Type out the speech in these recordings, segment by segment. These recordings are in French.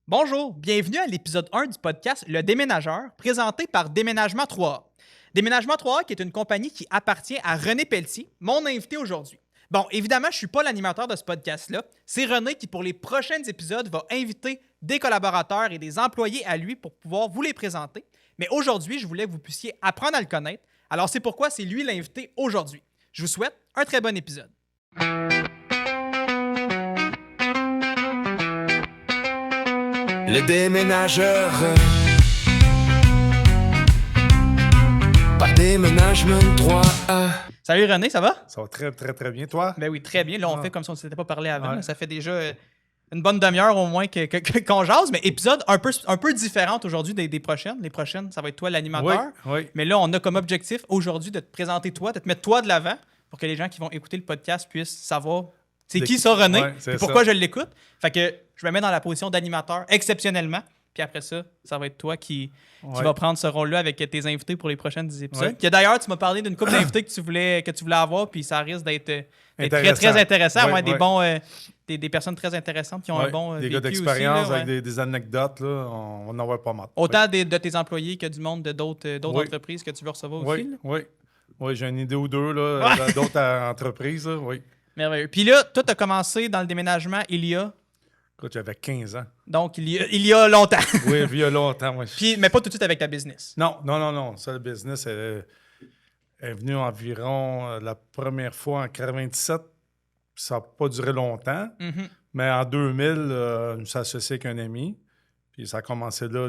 Bonjour, bienvenue à l'épisode 1 du podcast Le Déménageur, présenté par Déménagement 3A. Déménagement 3A, qui est une compagnie qui appartient à René Pelletier, mon invité aujourd'hui. Bon, évidemment, je ne suis pas l'animateur de ce podcast-là. C'est René qui, pour les prochains épisodes, va inviter des collaborateurs et des employés à lui pour pouvoir vous les présenter. Mais aujourd'hui, je voulais que vous puissiez apprendre à le connaître. Alors, c'est pourquoi c'est lui l'invité aujourd'hui. Je vous souhaite un très bon épisode. Le déménageur. Par Déménagement 3A. Salut René, ça va? Ça va très, très, très bien. Toi? Ben oui, très bien. Là, on fait comme si on ne s'était pas parlé avant. Ouais. Là. Ça fait déjà une bonne demi-heure au moins qu'on jase, mais épisode un peu différent aujourd'hui des prochaines. Les prochaines, ça va être toi l'animateur. Oui. Mais là, on a comme objectif aujourd'hui de te présenter toi, de te mettre toi de l'avant pour que les gens qui vont écouter le podcast puissent savoir c'est qui ça René et pourquoi je l'écoute. Fait que je me mets dans la position d'animateur exceptionnellement. Puis après ça, ça va être toi qui va prendre ce rôle-là avec tes invités pour les prochains épisodes. Ouais. Que d'ailleurs, tu m'as parlé d'une couple d'invités que tu voulais avoir, puis ça risque d'être très, très intéressant. Ouais, des bons, des personnes très intéressantes qui ont un bon des vécu gars d'expérience aussi, là, avec des anecdotes, là, on va en avoir pas mal. Autant de tes employés que du monde d'autres entreprises que tu veux recevoir aussi. Là. Oui, j'ai une idée ou deux là, d'autres entreprises. Là, oui. Merveilleux. Puis là, toi, tu as commencé dans le déménagement il y a... Écoute, j'avais 15 ans. Donc, il y a longtemps. Oui, il y a longtemps. Oui. Puis, mais pas tout de suite avec ta business. Non. Ça, le business est venu environ la première fois en 97. Ça n'a pas duré longtemps. Mm-hmm. Mais en 2000, je me suis associé avec un ami. Puis ça a commencé là,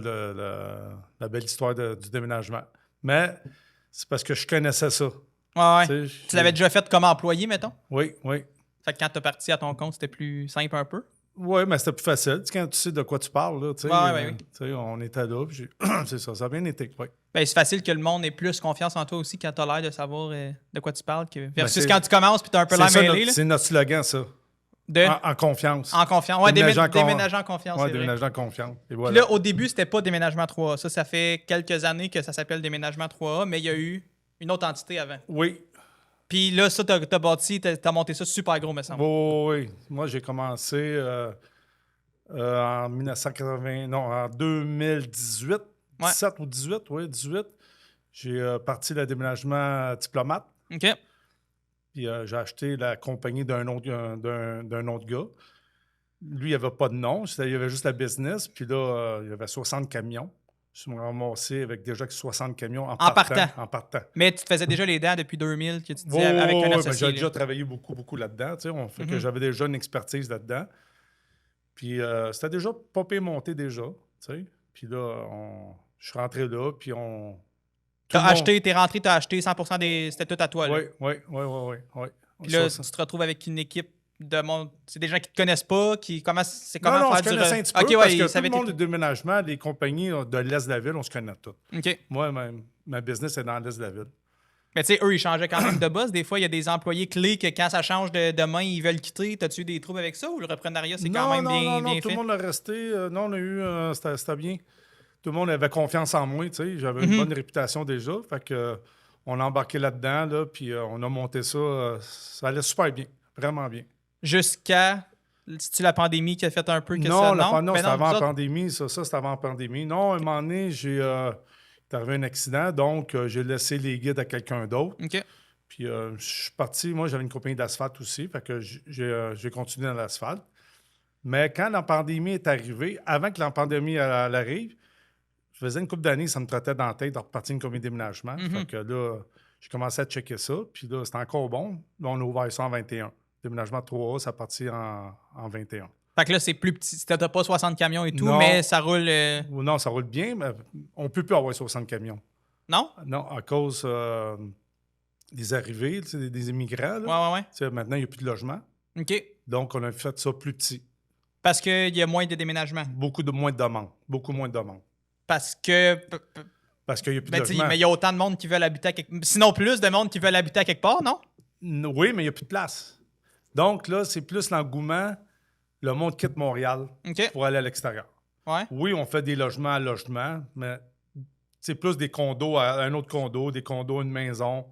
la belle histoire du déménagement. Mais c'est parce que je connaissais ça. Ouais. Tu sais, Tu l'avais déjà fait comme employé, mettons? Oui. Fait que quand tu es parti à ton compte, c'était plus simple un peu? Oui, mais c'était plus facile. Tu sais, quand tu sais de quoi tu parles, là, tu sais, Oui. tu sais, on était là, puis c'est ça a bien été. Oui. Ben, c'est facile que le monde ait plus confiance en toi aussi quand tu as l'air de savoir de quoi tu parles versus Ben, quand tu commences puis tu as un peu l'air mêlé. C'est notre slogan, ça. En confiance. En confiance. Ouais, déménager en confiance. Oui, déménager en confiance. Et voilà. Puis là, au début, c'était pas Déménagement 3A. Ça fait quelques années que ça s'appelle Déménagement 3A, mais il y a eu une autre entité avant. Oui. Puis là, ça, t'as bâti, t'as monté ça super gros, me semble. Oui. Moi, j'ai commencé en 2018. 17 ou 18, oui, 18. J'ai parti le déménagement diplomate. OK. Puis j'ai acheté la compagnie d'un autre gars. Lui, il n'y avait pas de nom. Il y avait juste la business. Puis là, il y avait 60 camions. Je me suis ramassé avec déjà 60 camions en partant. Mais tu te faisais déjà les dents depuis 2000, que tu disais avec un associé. J'ai déjà travaillé beaucoup là-dedans. Tu sais, fait que j'avais déjà une expertise là-dedans. Puis c'était déjà pas pire monté déjà. Tu sais. Puis là, je suis rentré là. Puis t'es rentré, t'as acheté 100% c'était tout à toi. Là. Oui. Puis là, tu te retrouves avec une équipe de monde. C'est des gens qui te connaissent pas, Non, faire je connaissais un petit peu parce que tout le monde du déménagement, les compagnies de l'Est de la ville, on se connaît toutes. OK. Moi, ma business est dans l'Est de la ville. Mais tu sais, eux, ils changeaient quand même de boss. Des fois, il y a des employés clés que quand ça change de main, ils veulent quitter. T'as-tu eu des troubles avec ça ou le reprenariat, c'est quand même bien fait? Tout le monde a resté. Non, on a eu... c'était bien. Tout le monde avait confiance en moi, tu sais. J'avais une bonne réputation déjà. Fait que on a embarqué là-dedans, là, puis on a monté ça. Ça allait super bien. Vraiment bien. Jusqu'à... C'est-tu la pandémie qui a fait un peu que non, ça? Non, c'était avant la pandémie. Ça, c'était avant la pandémie. Non, à un moment donné, il est arrivé un accident, donc j'ai laissé les guides à quelqu'un d'autre. OK. Puis je suis parti. Moi, j'avais une compagnie d'asphalte aussi, fait que j'ai continué dans l'asphalte. Mais quand la pandémie est arrivée, avant que la pandémie elle arrive, je faisais une couple d'années, ça me trottait dans la tête de repartir une compagnie de déménagement. Fait que là, j'ai commencé à checker ça. Puis là, c'était encore bon. Là, on a ouvert ça en 21. Déménagement 3A, ça partit en 21. Fait que là, c'est plus petit. T'as pas 60 camions et tout, Non. mais ça roule... Non, ça roule bien, mais on ne peut plus avoir 60 camions. Non? Non, à cause des arrivées, des immigrants. Là. Ouais. Maintenant, il n'y a plus de logement. OK. Donc, on a fait ça plus petit. Parce qu'il y a moins de déménagements. Moins de demandes. Beaucoup moins de demandes. Parce qu'il n'y a plus de logement. Mais il y a autant de monde qui veulent habiter à quelque part. Sinon, plus de monde qui veulent habiter à quelque part, non? Oui, mais il n'y a plus de place. Donc, là, c'est plus l'engouement. Le monde quitte Montréal pour aller à l'extérieur. Ouais. Oui, on fait des logements à logement, mais c'est plus des condos à un autre condo, des condos à une maison.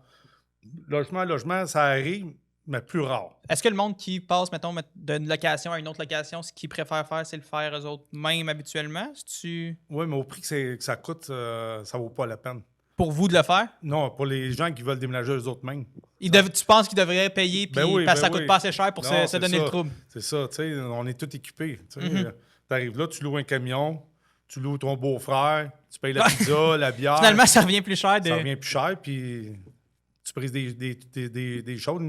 Logement à logement, ça arrive, mais plus rare. Est-ce que le monde qui passe, mettons, d'une location à une autre location, ce qu'ils préfèrent faire, c'est le faire eux autres mêmes habituellement? Oui, mais au prix que ça coûte, ça vaut pas la peine. Pour vous de le faire? Non, pour les gens qui veulent déménager eux autres mêmes. Tu penses qu'ils devraient payer Ben oui, parce que ça ben coûte oui. pas assez cher pour Non, se c'est donner ça. le trouble? C'est ça, tu sais, on est tous équipés. Tu Mm-hmm. arrives là, tu loues un camion, tu loues ton beau-frère, tu payes la pizza, la bière. Finalement, ça revient plus cher. Ça revient plus cher, puis tu prises des choses.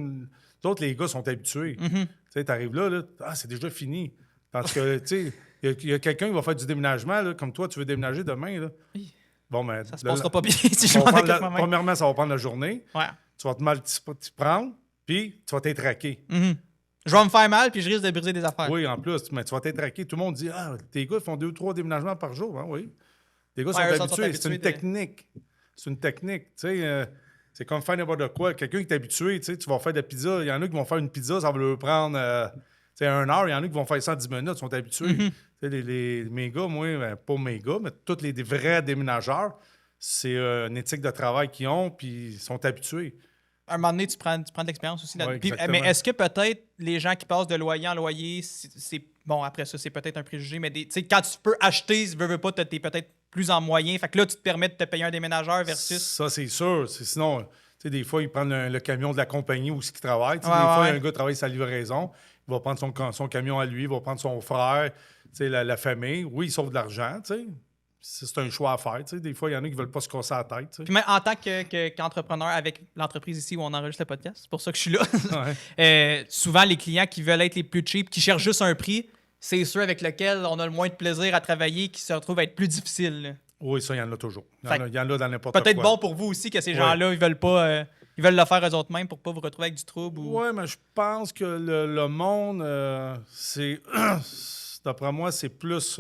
D'autres, les gars sont habitués. Mm-hmm. Tu arrives là, c'est déjà fini. Tandis que, tu sais, il y a quelqu'un qui va faire du déménagement, là, comme toi, tu veux déménager demain. Là. Oui. Bon, ben, Ça se passera pas bien si je ça va m'en prendre occupe moi-même. premièrement, ça va prendre la journée. Ouais. Tu vas te mal t'y prendre, puis tu vas t'être raqué. Mhm. Je vais me faire mal puis je risque de briser des affaires. Oui, en plus, mais tu vas t'être raqué. Tout le monde dit tes gars font 2 ou 3 déménagements par jour. Hein, oui. Les gars sont eux habitués. C'est une de- technique. C'est une technique. Tu sais, c'est comme faire n'importe quoi. Quelqu'un qui est habitué, tu sais, tu vas faire de la pizza. Il y en a qui vont faire une pizza, ça va leur prendre 1 heure. Il y en a qui vont faire ça en 10 minutes, ils sont habitués. Mhm. Tu sais, mes gars, moi, pas mes gars, mais tous les vrais déménageurs, c'est une éthique de travail qu'ils ont, puis ils sont habitués. À un moment donné, tu prends de l'expérience aussi là. Ouais, Puis, exactement. mais est-ce que peut-être les gens qui passent de loyer en loyer, bon, après ça, c'est peut-être un préjugé, mais tu sais, quand tu peux acheter, si veux pas, t'es peut-être plus en moyen. Fait que là, tu te permets de te payer un déménageur versus. Ça, c'est sûr. Sinon, tu sais, des fois, ils prennent le camion de la compagnie où ils travaillent. Tu sais, Ouais, des fois, ouais. un gars travaille sa livraison. Il va prendre son camion à lui, il va prendre son frère, tu sais, la famille. Oui, il sauve de l'argent, tu sais. C'est un choix à faire. Tu sais. Des fois, il y en a qui veulent pas se casser la tête. Tu sais. Puis même en tant qu'entrepreneur avec l'entreprise ici où on enregistre le podcast, c'est pour ça que je suis là. Ouais. Souvent, les clients qui veulent être les plus cheap, qui cherchent juste un prix, c'est ceux avec lesquels on a le moins de plaisir à travailler qui se retrouvent à être plus difficiles. Là. Oui, ça, il y en a toujours. Fait Il y en a dans n'importe quoi. Peut-être bon pour vous aussi que ces gens-là, ils veulent pas. Ils veulent le faire eux autres mêmes pour pas vous retrouver avec du trouble. Ou... Oui, mais je pense que le monde, c'est. D'après moi, c'est plus.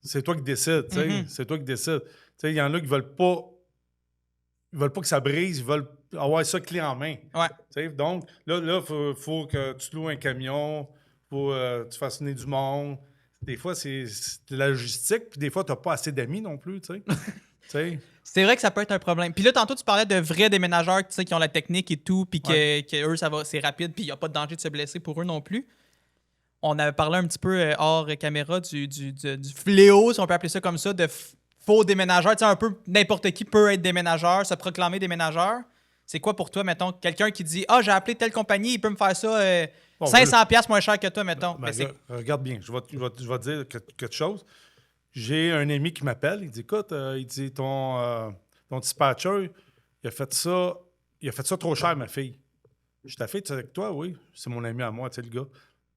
C'est toi qui décides, tu sais. Mhm. C'est toi qui décides. Tu sais, il y en a qui veulent pas. Ils veulent pas que ça brise, ils veulent avoir ça clé en main. Ouais. Tu sais, donc, là, faut que tu loues un camion, faut que tu fasses venir du monde. Des fois, c'est de la logistique, puis des fois, tu n'as pas assez d'amis non plus, tu sais. Tu sais. C'est vrai que ça peut être un problème. Puis là, tantôt, tu parlais de vrais déménageurs tu sais, qui ont la technique et tout, puis que eux, c'est rapide, puis il n'y a pas de danger de se blesser pour eux non plus. On avait parlé un petit peu hors caméra du fléau, si on peut appeler ça comme ça, de faux déménageurs. Tu sais, un peu n'importe qui peut être déménageur, se proclamer déménageur. C'est quoi pour toi, mettons, quelqu'un qui dit « Ah, j'ai appelé telle compagnie, il peut me faire ça 500$ moins cher que toi, mettons. » Ben, regarde bien, je vais te dire quelque chose. J'ai un ami qui m'appelle, il dit écoute, il dit ton dispatcher, il a fait ça trop cher, ma fille. Je t'ai fait avec toi, oui. C'est mon ami à moi, tu sais, le gars.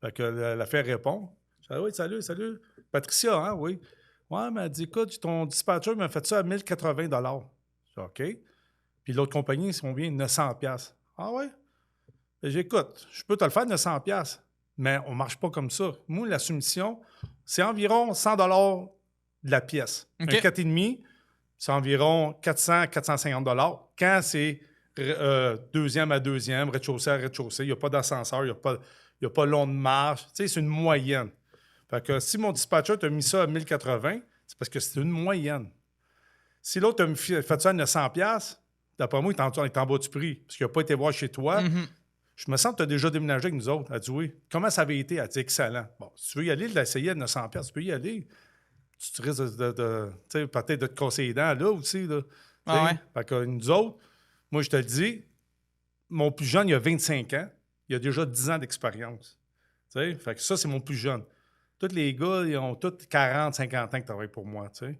Fait que la fille répond. Je dis oui, salut. Patricia, hein, oui. Ouais, mais elle dit écoute, ton dispatcher m'a fait ça à 1080$. Je dis OK. Puis l'autre compagnie, c'est combien 900$. Ah ouais? J'écoute, je peux te le faire 900$, mais on ne marche pas comme ça. Moi, la soumission, c'est environ 100$ de la pièce. OK. Un 4,5, c'est environ 400-450$. Quand c'est deuxième à deuxième, rez-de-chaussée à rez-de-chaussée, il n'y a pas d'ascenseur, il n'y a pas long de marche. Tu sais, c'est une moyenne. Fait que si mon dispatcher t'a mis ça à 1080, c'est parce que c'est une moyenne. Si l'autre t'a fait ça à 900$, d'après moi, il est en bas du prix, parce qu'il n'a pas été voir chez toi. Mhm. Je me sens que tu as déjà déménagé avec nous autres. Elle dit oui. Comment ça avait été? Elle dit excellent. Bon, si tu veux y aller, de l'essayer à 900$, tu peux y aller. Tu risques peut-être de te casser les dents là aussi. Là. Ah ouais. Fait que nous autres, moi, je te le dis, mon plus jeune, il a 25 ans. Il a déjà 10 ans d'expérience. Fait que ça, c'est mon plus jeune. Tous les gars, ils ont tous 40, 50 ans qui travaillent pour moi. T'sais.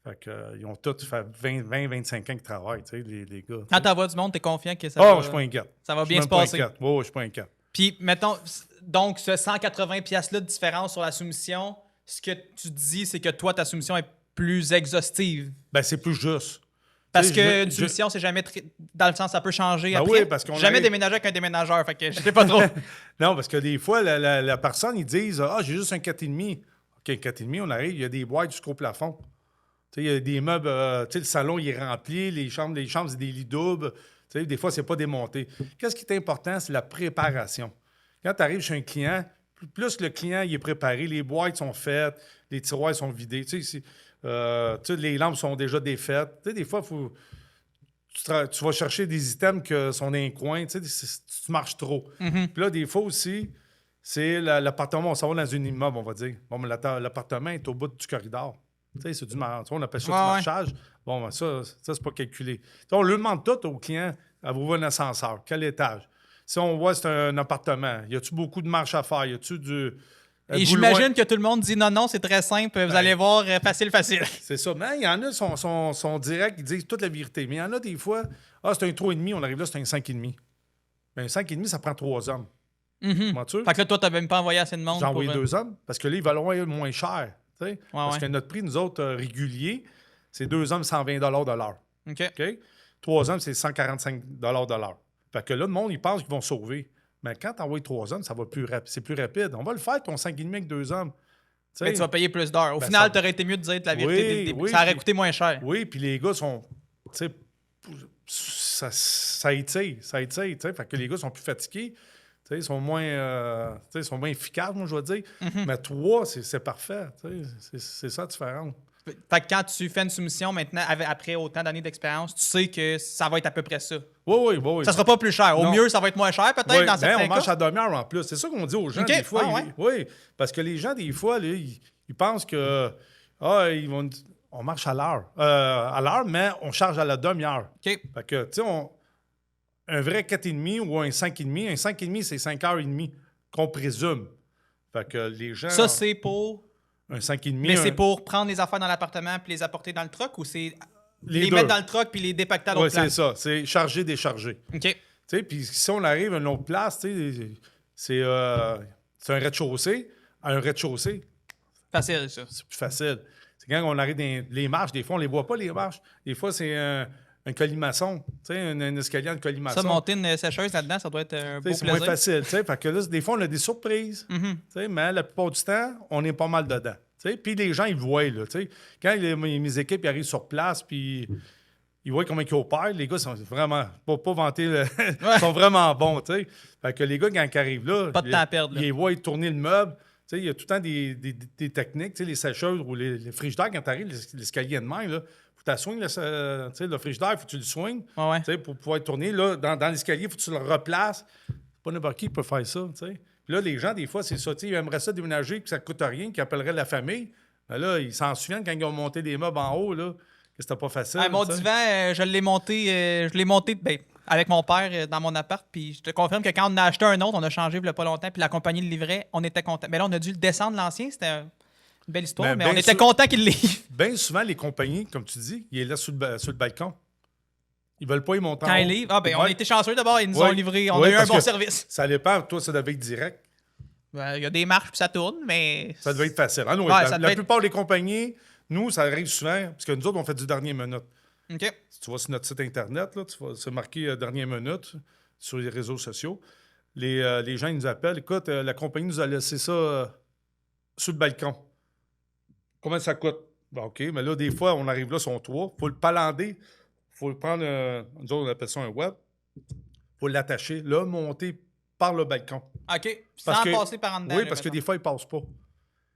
Fait que, ils ont tous fait 20, 25 ans qu'ils travaillent, les gars. Quand t'envoies du monde, t'es confiant que ça Je suis pas inquiète. ça va Je suis bien même se pas passer. inquiète. Je suis pas inquiète. Puis, mettons, donc, ce 180$-là de différence sur la soumission, ce que tu dis, c'est que toi, ta soumission est plus exhaustive. Ben, c'est plus juste. Parce Tu sais, qu'une soumission, c'est jamais dans le sens, ça peut changer Ben après. oui, parce qu'on Jamais arrive- déménager avec un déménageur, fait que je sais pas trop. Non, parce que des fois, la personne, ils disent j'ai juste un 4,5. OK, un 4,5, on arrive, il y a des boîtes jusqu'au plafond. Tu sais, il y a des meubles, tu sais, le salon, il est rempli, les chambres, c'est des lits doubles. Tu sais, des fois, c'est pas démonté. Qu'est-ce qui est important, c'est la préparation. Quand tu arrives chez un client, plus le client il est préparé, les boîtes sont faites, les tiroirs sont vidés, tu sais, les lampes sont déjà défaites. Tu sais, des fois, tu vas chercher des items qui sont dans un coin, tu sais, tu marches trop. Mhm. Puis là, des fois aussi, c'est l'appartement, on s'en va dans un immeuble, on va dire. Bon, mais l'appartement est au bout du corridor. Tu sais, c'est du on appelle ça du marchage. Bon, ben ça c'est pas calculé. T'sais, on lui demande tout au client, à vous voir un ascenseur, quel étage. Si on voit que c'est un appartement, y a-tu beaucoup de marches à faire? Y a-tu du... Et j'imagine que tout le monde dit non, c'est très simple, vous allez voir, facile. C'est ça. Mais il y en a qui sont directs, ils disent toute la vérité. Mais il y en a des fois, c'est un 3,5, on arrive là, c'est un 5,5. Mais un 5,5, ça prend 3 hommes. Fait que là, toi, t'as même pas envoyé assez de monde. J'ai envoyé 2 hommes, parce que là, ils valent moins cher. Parce ouais. que notre prix, nous autres, réguliers, c'est 2 hommes, 120 de l'heure. OK. 3 hommes, c'est 145 de l'heure. Fait que là, le monde, ils pensent qu'ils vont sauver. Mais quand tu envoies 3 hommes, ça va c'est plus rapide. On va le faire, ton 5,5 avec 2 hommes. Mais tu vas payer plus d'heures. Au Ben, final, ça... t'aurais été mieux de dire la vérité dès le début. Oui, ça aurait coûté moins cher. Oui, puis les gars sont... Tu sais, ça étire. Fait que les gars sont plus fatigués. Ils sont moins efficaces, moi, je vais dire. Mais 3, c'est parfait. C'est ça la différence. Fait que quand tu fais une soumission maintenant, après autant d'années d'expérience, tu sais que ça va être à peu près ça. Oui. Ça sera pas plus cher. Au mieux, ça va être moins cher, peut-être, dans certains cas. On marche à demi-heure en plus. C'est ça qu'on dit aux gens, des fois. Oui, parce que les gens, des fois, là, ils pensent que on marche à l'heure, mais on charge à la demi-heure. OK. Fait que, tu sais, un vrai 4,5 ou un 5,5, un 5,5, c'est 5h30 qu'on présume. Fait que les gens... Ça, c'est pour... Un 5,5. Mais c'est pour prendre les affaires dans l'appartement puis les apporter dans le truck ou c'est les deux. Mettre dans le truck puis les dépacter à l'autre place? Oui, c'est ça. C'est charger, décharger. OK. Puis si on arrive à une autre place, c'est un rez-de-chaussée. À un rez-de-chaussée, facile, ça. C'est plus facile. C'est quand on arrive dans les marches, des fois, on les voit pas, les marches. Des fois, c'est un colimaçon, un escalier en colimaçon. Ça, monter une sécheuse là-dedans, ça doit être un beau plaisir. C'est moins facile. Fait que là, des fois, on a des surprises. Mais la plupart du temps, on est pas mal dedans. Puis les gens, ils voient. Là, quand mes équipes ils arrivent sur place, puis ils voient comment ils opèrent, les gars sont vraiment, pas vanter, ils sont vraiment bons. T'sais. Fait que les gars, quand ils arrivent là, pas de temps à perdre. Là. Ils voient tourner le meuble. Il y a tout le temps des techniques, les sécheuses ou les frigidaires, quand tu arrives, l'escalier de main, il faut que tu swingues le frigidaire, il faut que tu le swingues pour pouvoir tourner. Là, dans l'escalier, il faut que tu le replaces. C'est pas n'importe qui peut faire ça. T'sais. Puis là, les gens, des fois, c'est ça. Ils aimeraient ça déménager, que ça ne coûte rien, qu'ils appelleraient la famille. Mais là, ils s'en souviennent quand ils ont monté des meubles en haut, là, que c'était pas facile. Mon divan, je l'ai monté avec mon père dans mon appart. Puis je te confirme que quand on a acheté un autre, on a changé il n'y a pas longtemps, puis la compagnie le livrait, on était content. Mais là, on a dû le descendre, l'ancien. C'était une belle histoire, mais on était content qu'il le livre. Bien souvent, les compagnies, comme tu dis, ils sont là sur le balcon. Ils veulent pas y monter en haut. Quand ils livrent, on a été chanceux d'abord, ils nous ont livré. On a eu un bon service. Ça dépend, toi, ça devait être direct. Il y a des marches puis ça tourne, mais... Ça devait être facile. La plupart des compagnies, nous, ça arrive souvent, parce que nous autres, on fait du dernier minute. OK. Si tu vas sur notre site Internet, là, tu vas se marquer dernière minute sur les réseaux sociaux. Les gens, ils nous appellent. Écoute, la compagnie nous a laissé ça sur le balcon. Combien ça coûte? Ben, OK, mais là, des fois, on arrive là, son toit. Il faut le palander. Il faut le prendre, nous autres, on appelle ça un web. Il faut l'attacher, là, monter par le balcon. OK. Sans passer par en dedans. Oui, parce que des fois, ils ne passent pas.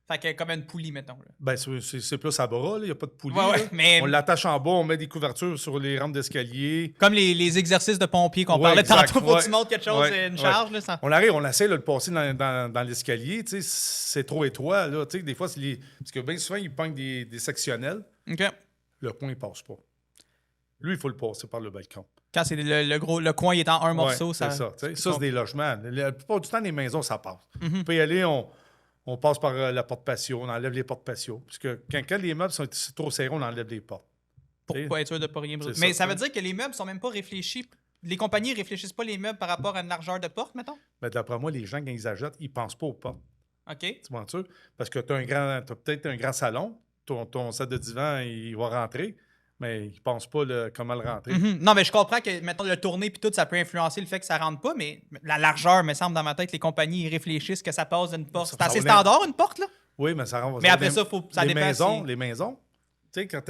Fait que comme une poulie, mettons. Là. Ben, c'est plus à bras, il n'y a pas de poulie. Mais... On l'attache en bas, on met des couvertures sur les rampes d'escalier. Comme les exercices de pompiers qu'on parlait tantôt. Faut que tu montes quelque chose, une charge. Là, ça... On arrive, on essaie de le passer dans l'escalier. C'est trop étroit. Là, des fois, parce que bien souvent, ils pognent des sectionnels. OK. Le coin, il ne passe pas. Lui, il faut le passer par le balcon. Quand c'est le coin il est en un morceau, ça. C'est ça. Ça, c'est des logements. La plupart du temps, les maisons, ça passe. On peut y aller, on passe par la porte patio, on enlève les portes patio. Parce que quand les meubles sont trop serrés, on enlève les portes. Pour pas être sûr de ne pas rien briser. Mais ça veut dire que les meubles sont même pas réfléchis. Les compagnies ne réfléchissent pas les meubles par rapport à une largeur de porte, mettons? Ben, d'après moi, les gens, quand ils achètent, ils ne pensent pas aux portes. OK. Tu vois sûr? Parce que tu as peut-être un grand salon, ton set de divan, il va rentrer. Mais ils ne pensent pas comment le rentrer. Non, mais je comprends que, mettons, le tourner puis tout, ça peut influencer le fait que ça rentre pas, mais la largeur, me semble, dans ma tête, les compagnies, ils réfléchissent que ça passe d'une porte. C'est assez standard, une porte, là? Oui, mais ça rentre. Mais après ça, ça dépend. Les maisons, tu sais, quand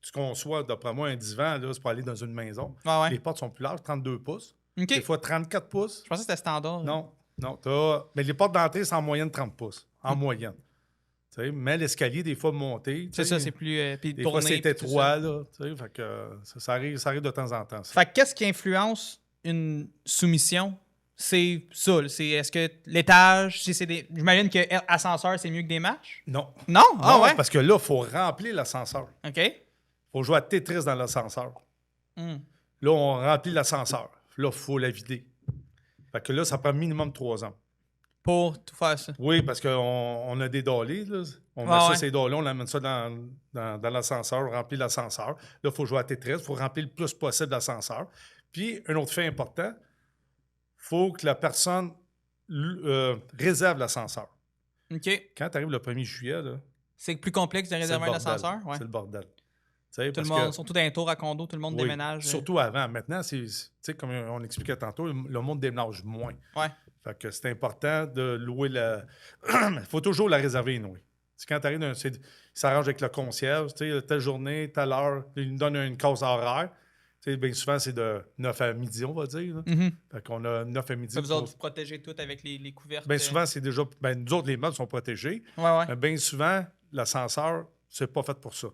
tu conçois, d'après moi, un divan, là, c'est pour aller dans une maison. Les portes sont plus larges, 32 pouces. Des fois, 34 pouces. Je pensais que c'était standard. Non. Mais les portes d'entrée, c'est en moyenne 30 pouces. En moyenne. sais. Mais l'escalier, des fois, monter. C'est ça, c'est plus. Puis Des tourner, fois, c'est puis tout étroit, là. Tu sais, fait que ça arrive de temps en temps. Ça. Fait que qu'est-ce qui influence une soumission? C'est ça. Est-ce que l'étage, si c'est des. J'imagine que ascenseur, c'est mieux que des marches? Non. Non? Ah Non, ouais? parce que là, il faut remplir l'ascenseur. OK. Il faut jouer à Tetris dans l'ascenseur. Hmm. Là, on remplit l'ascenseur. Là, il faut la vider. Fait que là, ça prend minimum 3 ans. Pour tout faire ça. Oui, parce qu'on a des dolés. Là. On met ça, ces dolés, on amène ça dans l'ascenseur, on remplit l'ascenseur. Là, il faut jouer à Tetris, il faut remplir le plus possible l'ascenseur. Puis, un autre fait important, il faut que la personne réserve l'ascenseur. OK. Quand tu arrives le 1er juillet, là, C'est plus complexe de réserver un bordel. ascenseur? Ouais. C'est le bordel. Tout le monde, surtout dans les tours à condo, tout le monde oui, déménage. surtout avant. Maintenant, comme on expliquait tantôt, le monde déménage moins. Ouais. Fait que c'est important de louer la. Il faut toujours la réserver, nous. Quand tu arrives, il s'arrange avec le concierge, telle journée, telle heure, il nous donne une case horaire. Bien souvent, c'est de 9 à midi, on va dire. Mm-hmm. Fait qu'on a 9 à midi. Vous autres, vous protégez tout avec les couvertes. Bien souvent, c'est déjà. Nous autres, les meubles sont protégés. Ouais. Mais bien souvent, l'ascenseur, c'est pas fait pour ça.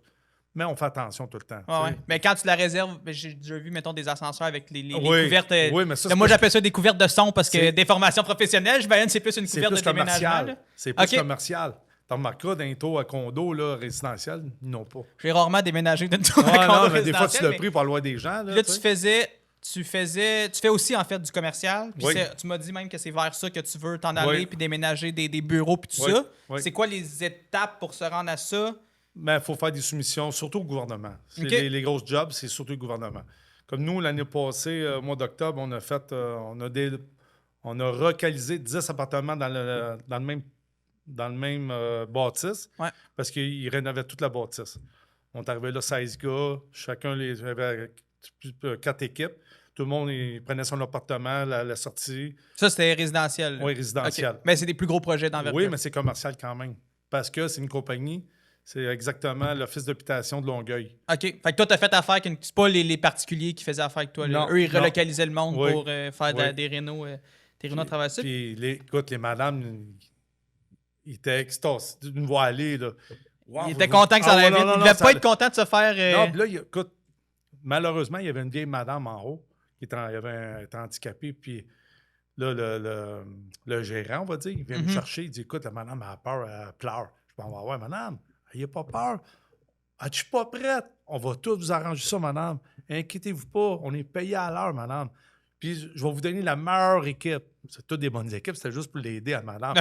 Mais on fait attention tout le temps. Ouais. Mais quand tu la réserves, j'ai déjà vu, mettons, des ascenseurs avec les oui, couvertes. Oui, mais ça, moi, j'appelle ça des couvertes de son parce que C'est- des formations professionnelles, j'imagine c'est plus une couverte de déménagement. Là. C'est plus OK. commercial. Tu remarqueras d'un taux à condo là, résidentiel, ils n'ont pas. J'ai rarement déménagé d'une tour Ouais, à condo non, mais des fois, tu résidentiel, l'as mais pris pour loin des gens. Là, là, tu tu fais aussi en fait du commercial. Puis Oui. tu m'as dit même que c'est vers ça que tu veux t'en aller Oui. puis déménager des bureaux puis tout Oui. ça. Oui. C'est quoi les étapes pour se rendre à ça? Mais il faut faire des soumissions, surtout au gouvernement. OK. Les grosses jobs, c'est surtout le gouvernement. Comme nous, l'année passée, au mois d'octobre, on a fait, on a localisé 10 appartements dans le même bâtisse Ouais. parce qu'ils rénovaient toute la bâtisse. On est arrivé là, 16 gars, chacun avait 4 équipes. Tout le monde il prenait son appartement, la sortie. Ça, c'était résidentiel. là. Oui, résidentiel. OK. Mais c'est des plus gros projets d'envergure. Oui, mais c'est commercial quand même. Parce que c'est une compagnie, c'est exactement l'Office d'habitation de Longueuil. OK. Fait que toi, t'as fait affaire avec c'est pas les particuliers qui faisaient affaire avec toi. Là. Non, Eux, ils non. relocalisaient le monde Oui. pour faire Oui. des rénaux. Des rénaux à travers ça. Puis, écoute, les madames, ils étaient extasiés de nous voir aller. Là. Wow, Ils étaient contents que ça Ah, ouais, allait vite. non, Ils non, devaient ça pas allait. être contents de se faire. Non, puis là, écoute, malheureusement, il y avait une vieille madame en haut qui était handicapée. Puis là, le gérant, on va dire, il vient me chercher. Il dit écoute, la madame a peur, elle pleure. Je vais ouais, madame, n'ayez pas peur. Ah, je suis pas prête. On va tous vous arranger ça, madame. Inquiétez-vous pas. On est payé à l'heure, madame. Puis je vais vous donner la meilleure équipe. C'est toutes des bonnes équipes. C'était juste pour l'aider à madame.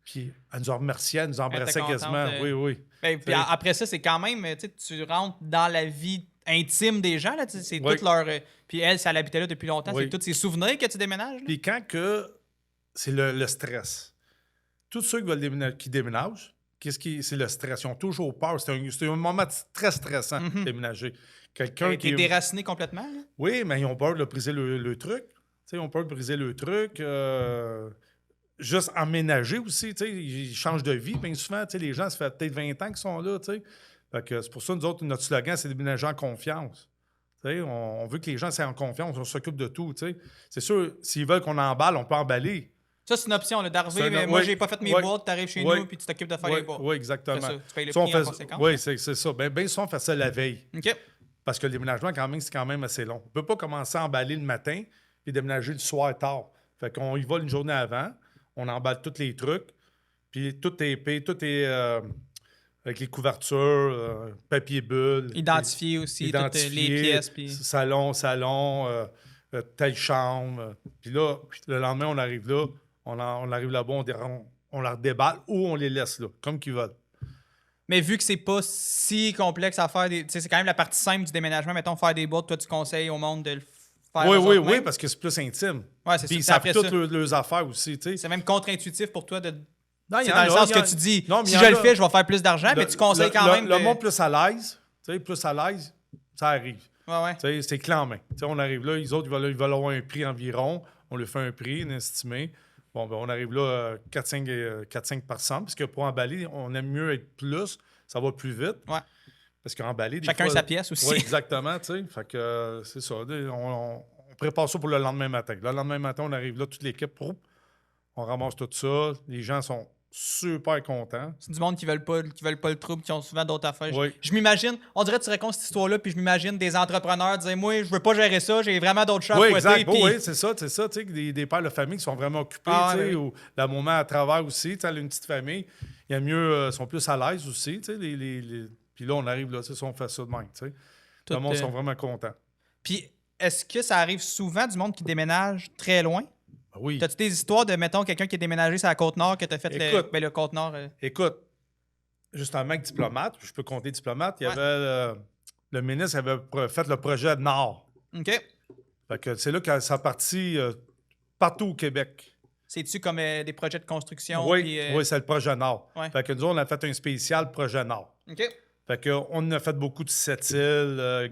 Puis elle nous en remerciait, elle nous embrassait Elle était quasiment. contente, Oui. Ben, puis après ça, c'est quand même, tu rentres dans la vie intime des gens. Là, c'est Oui. toute leur. Puis elle, ça l'habitait là depuis longtemps. Oui. C'est tous ses souvenirs que tu déménages. Là. Puis quand que c'est le stress. Tous ceux qui veulent qui déménagent, c'est le stress. Ils ont toujours peur. C'est un moment très stressant, déménager. Quelqu'un T'es déraciné complètement. Là. Oui, mais ils ont peur de briser le truc. Ils ont peur de briser le truc. Juste emménager aussi. Ils changent de vie. Bien souvent, les gens, ça fait peut-être 20 ans qu'ils sont là. Fait que c'est pour ça, nous autres, notre slogan, c'est déménager en confiance. On veut que les gens soient en confiance. On s'occupe de tout. C'est sûr, s'ils veulent qu'on emballe, on peut emballer. Ça, c'est une option d'arriver. C'est Mais une- moi, oui, j'ai pas fait mes oui, boîtes. Tu arrives chez oui, nous puis tu t'occupes de faire Oui, les boîtes. oui, exactement. C'est ça, tu payes le Ça, on prix en fait- conséquence. Oui, c'est ça. Bien souvent, on fait ça la veille. OK. Parce que le déménagement, c'est quand même assez long. On ne peut pas commencer à emballer le matin et déménager le soir tard. Fait qu'on y va une journée avant, on emballe tous les trucs, puis tout est épais, tout est avec les couvertures, papier bulle. Identifier aussi toutes les pièces. Puis... Salon, telle chambre. Puis là, le lendemain, on arrive là, on arrive là-bas, on la déballe ou on les laisse là, comme qu'ils veulent. Mais vu que c'est pas si complexe à faire, c'est quand même la partie simple du déménagement, mettons, faire des boîtes, toi, tu conseilles au monde de le faire. Oui, parce que c'est plus intime. Ouais, c'est Puis ils ça. savent Après toutes ça, leurs affaires aussi, tu sais. c'est même contre-intuitif pour toi de. Non, il y C'est en dans le a, sens il y en- que tu dis, Non, mais si il y je en le a. fais, je vais faire plus d'argent, mais tu conseilles quand même. Le monde plus à l'aise, tu sais, plus à l'aise, ça arrive. Ouais. Tu sais, c'est clé en main. Tu sais, on arrive là, les autres, ils veulent avoir un prix environ. On leur fait un prix, un estimé. Bon, ben, on arrive là, 4-5 personnes, parce que pour emballer, on aime mieux être plus, ça va plus vite. Ouais. Parce qu'emballer, des Chacun fois, sa pièce aussi. Oui, exactement, tu sais. Fait que c'est ça. On prépare ça pour le lendemain matin. Le lendemain matin, on arrive là, toute l'équipe, on ramasse tout ça. Les gens sont super contents. C'est du monde qui veulent pas le trouble, qui ont souvent d'autres affaires. Oui. Je m'imagine, on dirait que tu racontes cette histoire-là, puis je m'imagine des entrepreneurs dire moi, je veux pas gérer ça, j'ai vraiment d'autres choses à Oui, fouetter. exact. Puis- Oui, c'est ça. Tu sais, des pères de famille qui sont vraiment occupés, Ah, tu sais, oui. ou la maman à travers aussi, tu sais, elle a une petite famille. Il y a mieux, sont plus à l'aise aussi, tu sais, Puis là, on arrive là, tu sais, on fait ça de même, tu sais. Tout, Le monde sont vraiment contents. Puis, est-ce que ça arrive souvent du monde qui déménage très loin? Ben oui. T'as-tu des histoires de, mettons, quelqu'un qui est déménagé sur la Côte-Nord, que t'as fait Écoute. le Côte-Nord? Écoute, juste en mec diplomate, je peux compter diplomate, il y Ouais. avait le ministre avait fait le projet Nord. OK. Fait que c'est là que ça a parti partout au Québec. C'est-tu comme des projets de construction? Oui, puis, oui, c'est le projet Nord. Ouais. Fait que nous, on a fait un spécial projet Nord. OK. Fait que on a fait beaucoup de Sept-Îles,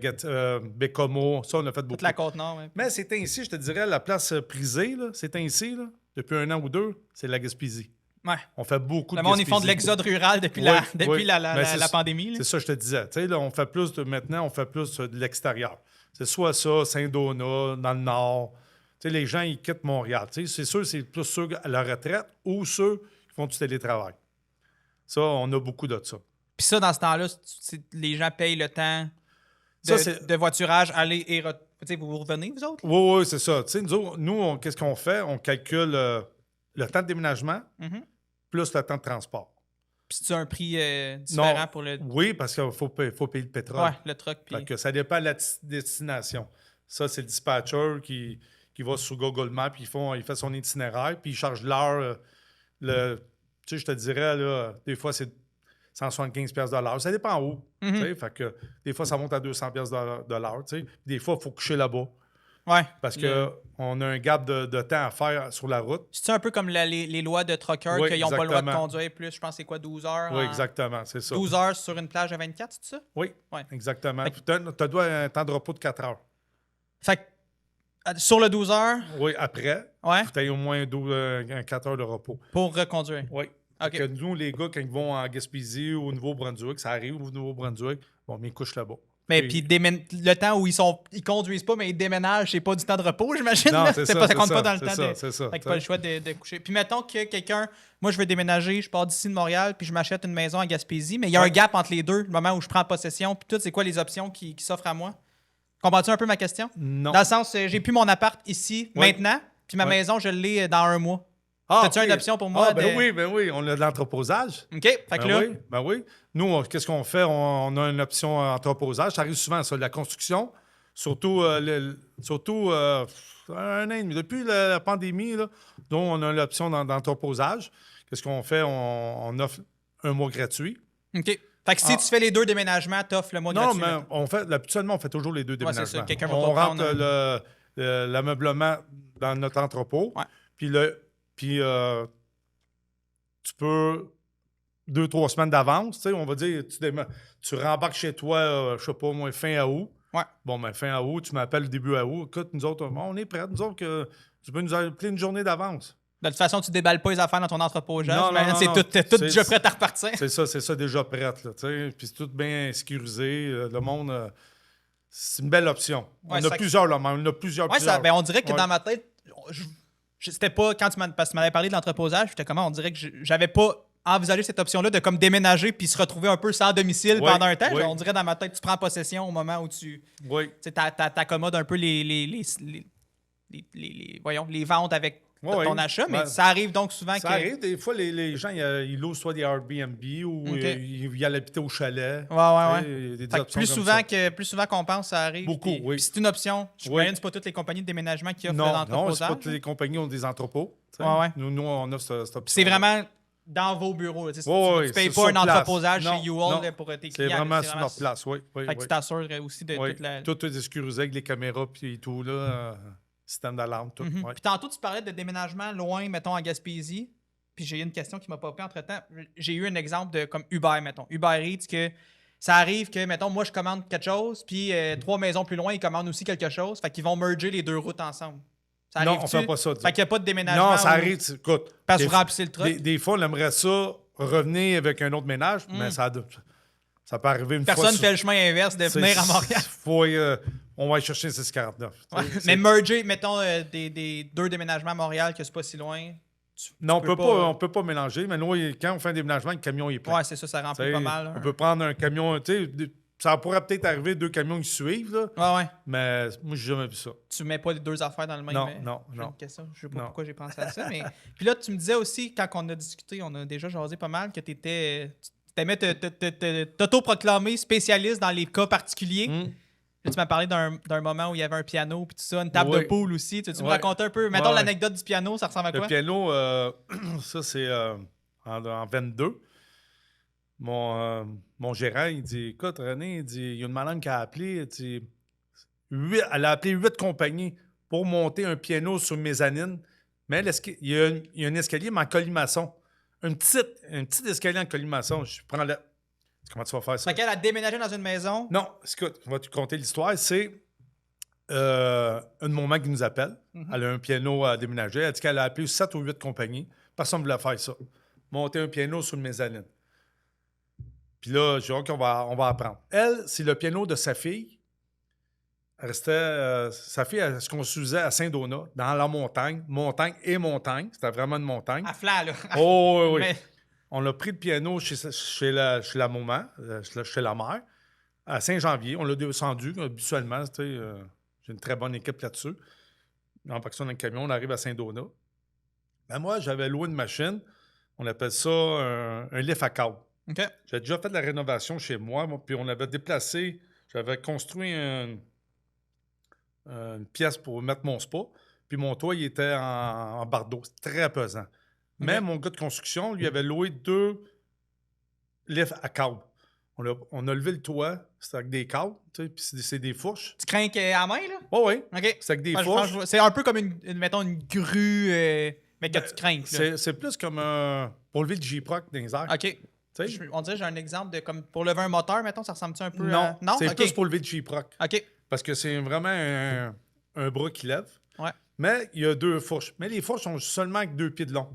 Bécomo, ça, on a fait beaucoup. Toute la Côte-Nord, oui. Mais c'est ainsi, je te dirais, la place prisée, là, c'est ainsi, là, depuis 1 an ou 2, c'est la Gaspésie. Ouais. On fait beaucoup Le de monde, ils Gaspésie. font de l'exode rural depuis Oui, la, oui. depuis la Mais c'est- pandémie. là. C'est ça que je te disais. Tu sais, là, on fait plus maintenant, on fait plus de l'extérieur. C'est soit ça, Saint-Donat, dans le Nord. Tu sais, les gens, ils quittent Montréal. Tu sais, c'est sûr, c'est plus ceux à la retraite ou ceux qui font du télétravail. Ça, on a beaucoup de ça. Puis ça, dans ce temps-là, les gens payent le temps Ça, c'est- de voiturage, aller et... Tu sais, vous revenez, vous autres? Oui, oui, c'est ça. Tu sais, nous, qu'est-ce qu'on fait? On calcule le temps de déménagement Mhm. plus le temps de transport. Puis c'est un prix différent Non. pour le... Oui, parce qu'il faut payer le pétrole. Ouais, le truck. Puis... Fait que ça dépend de la destination. Ça, c'est le dispatcher qui va sur Google Maps, il fait son itinéraire, puis il charge l'heure. Tu sais, je te dirais, là, des fois, c'est 175 pièces de l'heure. Ça dépend où. Mhm. Tu sais, fait que des fois, ça monte à 200 pièces de l'heure. Tu sais. Des fois, il faut coucher là-bas Ouais. parce qu'on a un gap de temps à faire sur la route. C'est un peu comme les lois de truckers Oui, qu'ils n'ont pas le droit de exactement. conduire plus, je pense, c'est quoi, 12 heures? Oui, en- exactement, c'est ça. 12 heures sur une plage à 24, c'est ça? Oui, Ouais. exactement. Fait Puis tu as droit à un temps de repos de 4 heures. Fait que, sur le 12 heures, Oui, après, ouais, il faut que tu aies au moins 4 heures de repos. pour reconduire. Oui. OK. Fait que nous, les gars, quand ils vont en Gaspésie ou au Nouveau-Brunswick, ça arrive au Nouveau-Brunswick, bon, mais ils couchent là-bas. Mais puis le temps où ils conduisent pas, mais ils déménagent, c'est pas du temps de repos, j'imagine. Non, là? c'est ça, ça, ça compte c'est pas ça, dans le c'est temps ça, de. c'est ça, Fait que t'sais. pas le choix de coucher. Puis mettons que quelqu'un, moi je veux déménager, je pars d'ici de Montréal, puis je m'achète une maison à Gaspésie, mais il y a un gap entre les deux, le moment où je prends possession, puis tout, c'est quoi les options qui s'offrent à moi? Comprends-tu un peu ma question? Non. Dans le sens, j'ai plus mon appart ici, Ouais. maintenant, puis ma Ouais. maison, je l'ai dans 1 mois. Ah, T'as-tu ok. une option pour moi Ah, ben de- oui, on a de l'entreposage. OK? Fait que Ben là, oui, ben oui. Nous, qu'est-ce qu'on fait? On a une option entreposage. Ça arrive souvent, ça, la construction. Surtout, surtout un an et demi. Depuis la pandémie, là, dont on a l'option d'entreposage. Qu'est-ce qu'on fait? On offre 1 mois gratuit. OK. Fait que si Ah. tu fais les 2 déménagements, t'offres le mois Non, gratuit. mais habituellement, on fait toujours les 2 Ouais, c'est déménagements. ça. Quelqu'un va On pas rentre prendre l'ameublement dans notre entrepôt. Ouais. Puis tu peux 2-3 semaines d'avance, tu sais, on va dire, tu rembarques chez toi, je sais pas, moi, fin août. Ouais. Bon, ben fin août, tu m'appelles début août. Écoute, nous autres, on est prêts. Nous autres, que tu peux nous appeler une journée d'avance. De toute façon, tu déballes pas les affaires dans ton entrepôt. Non, non, non, C'est non. tout C'est- déjà prêt à repartir. C'est ça déjà prête, là, tu sais. Puis c'est tout bien sécurisé. Le monde, c'est une belle option. Ouais, on a ça- plusieurs, là, mais on a plusieurs. Ouais, ben, on dirait que Ouais. dans ma tête, c'était pas quand parce que tu m'avais parlé de l'entreposage, j'étais comment on dirait que j'avais pas envisagé cette option-là de comme déménager puis se retrouver un peu sans domicile Ouais, pendant un temps. ouais. On dirait dans ma tête, tu prends possession au moment où tu Oui. t'accommodes un peu voyons, les ventes avec Ouais, ton ouais. achat, mais Ouais. ça arrive donc souvent Ça que. arrive, des fois, les gens, ils louent soit des Airbnb ou Ok. ils viennent habiter au chalet. Ouais, ouais, Tu sais, ouais. des Fait que options plus comme souvent ça. plus souvent qu'on pense, ça arrive. Beaucoup, puis- oui. puis c'est une option. Je Oui. m'imagine que c'est pas toutes les compagnies de déménagement qui offrent Non, c'est l'entreposage. pas toutes les compagnies ont des entrepôts. tu sais. Ouais, ouais. Nous, on a cette option. C'est vraiment dans vos bureaux. Là. Tu sais, Ouais, tu payes c'est pas sur un place. entreposage Non, chez U-Haul non. là, pour tes clients. C'est vraiment là. sur notre place, oui. Fait que tu t'assures aussi de Oui. toute la. Tout est sécurisé avec les caméras puis tout, là. Système d'alarme, tout. Mhm. ouais. Puis tantôt, tu parlais de déménagement loin, mettons, en Gaspésie. Puis j'ai eu une question qui m'a popé entre-temps. J'ai eu un exemple de comme Uber, mettons. Uber Eats, que ça arrive que, mettons, moi, je commande quelque chose, puis 3 maisons plus loin, ils commandent aussi quelque chose. Fait qu'ils vont merger les 2 routes ensemble. Ça Non, arrive-tu? on fait pas ça. Fait qu'il n'y a pas de déménagement. Non, ça où- arrive. Écoute, Parce que des vous remplissez le truck. Des fois, on aimerait ça revenir avec un autre ménage, mais ça peut arriver une Personne fois. fait le chemin inverse de venir à Montréal. On va aller chercher 649. Ouais. Mais merger, mettons, des 2 déménagements à Montréal, que c'est pas si loin, Non, on peux ne peut pas mélanger. Mais nous, quand on fait un déménagement, le camion est plein. Ouais, c'est ça, ça remplit T'sais, pas mal. on peut prendre un camion, ça pourrait peut-être arriver 2 camions qui suivent, là, Ouais. mais moi, j'ai jamais vu ça. Tu mets pas les 2 affaires dans le même. Non. Une question. Je sais pas Non. pourquoi j'ai pensé à ça. Mais... Puis là, tu me disais aussi, quand on a discuté, on a déjà jasé pas mal, que tu t'aimais t'auto-proclamer spécialiste dans les cas particuliers. Là, tu m'as parlé d'un moment où il y avait un piano puis tout ça, une table de poule aussi. Tu me racontais un peu. Mettons l'anecdote du piano, ça ressemble à quoi? Le piano, ça, c'est en 22. Mon gérant, il dit, écoute, René, il y a une madame qui a appelé, elle a appelé 8 compagnies pour monter un piano sur mezzanine, mais il y a un escalier, mais en colimaçon. Un petit escalier en colimaçon. Je prends la... Comment tu vas faire ça? Fait qu'elle a déménagé dans une maison. Non, écoute, on va te conter l'histoire. C'est un de mon mec qui nous appelle. Elle a un piano à déménager. Elle dit qu'elle a appelé 7 ou 8 compagnies. Personne ne voulait faire ça. Monter un piano sur le mezzanine. Puis là, j'ai dit, OK, on va apprendre. Elle, c'est le piano de sa fille. Elle restait, sa fille, elle se construisait à Saint-Donat, dans la montagne. Montagne. C'était vraiment une montagne. À flanc, là. Oh, oui. Mais- On a pris le piano chez la maman, chez la mère, à Saint-Janvier. On l'a descendu habituellement. J'ai une très bonne équipe là-dessus. On embarque ça dans le camion, on arrive à Saint-Donat. Ben moi, j'avais loué une machine. On appelle ça un lift à câble. OK. J'avais déjà fait de la rénovation chez moi, puis on avait déplacé, j'avais construit une pièce pour mettre mon spa, puis mon toit, il était en bardeau. C'était très pesant. Mais mon gars de construction, lui, avait loué 2 lifts à câble. On a levé le toit, c'était avec des câbles, puis c'est des fourches. Tu crains qu'elle à main, là? Oh oui, OK. c'est avec des Moi, je fourches. pense que c'est un peu comme mettons, une grue, mais que tu crains. là. C'est plus comme pour lever le J-Proc dans les airs. OK. Tu sais? On dirait que j'ai un exemple de comme pour lever un moteur, mettons, ça ressemble-tu un peu Non, à... Non? c'est OK. plus pour lever le J-Proc. OK. Parce que c'est vraiment un bras qui lève. Ouais. Mais il y a 2 fourches. Mais les fourches sont seulement avec 2 pieds de long.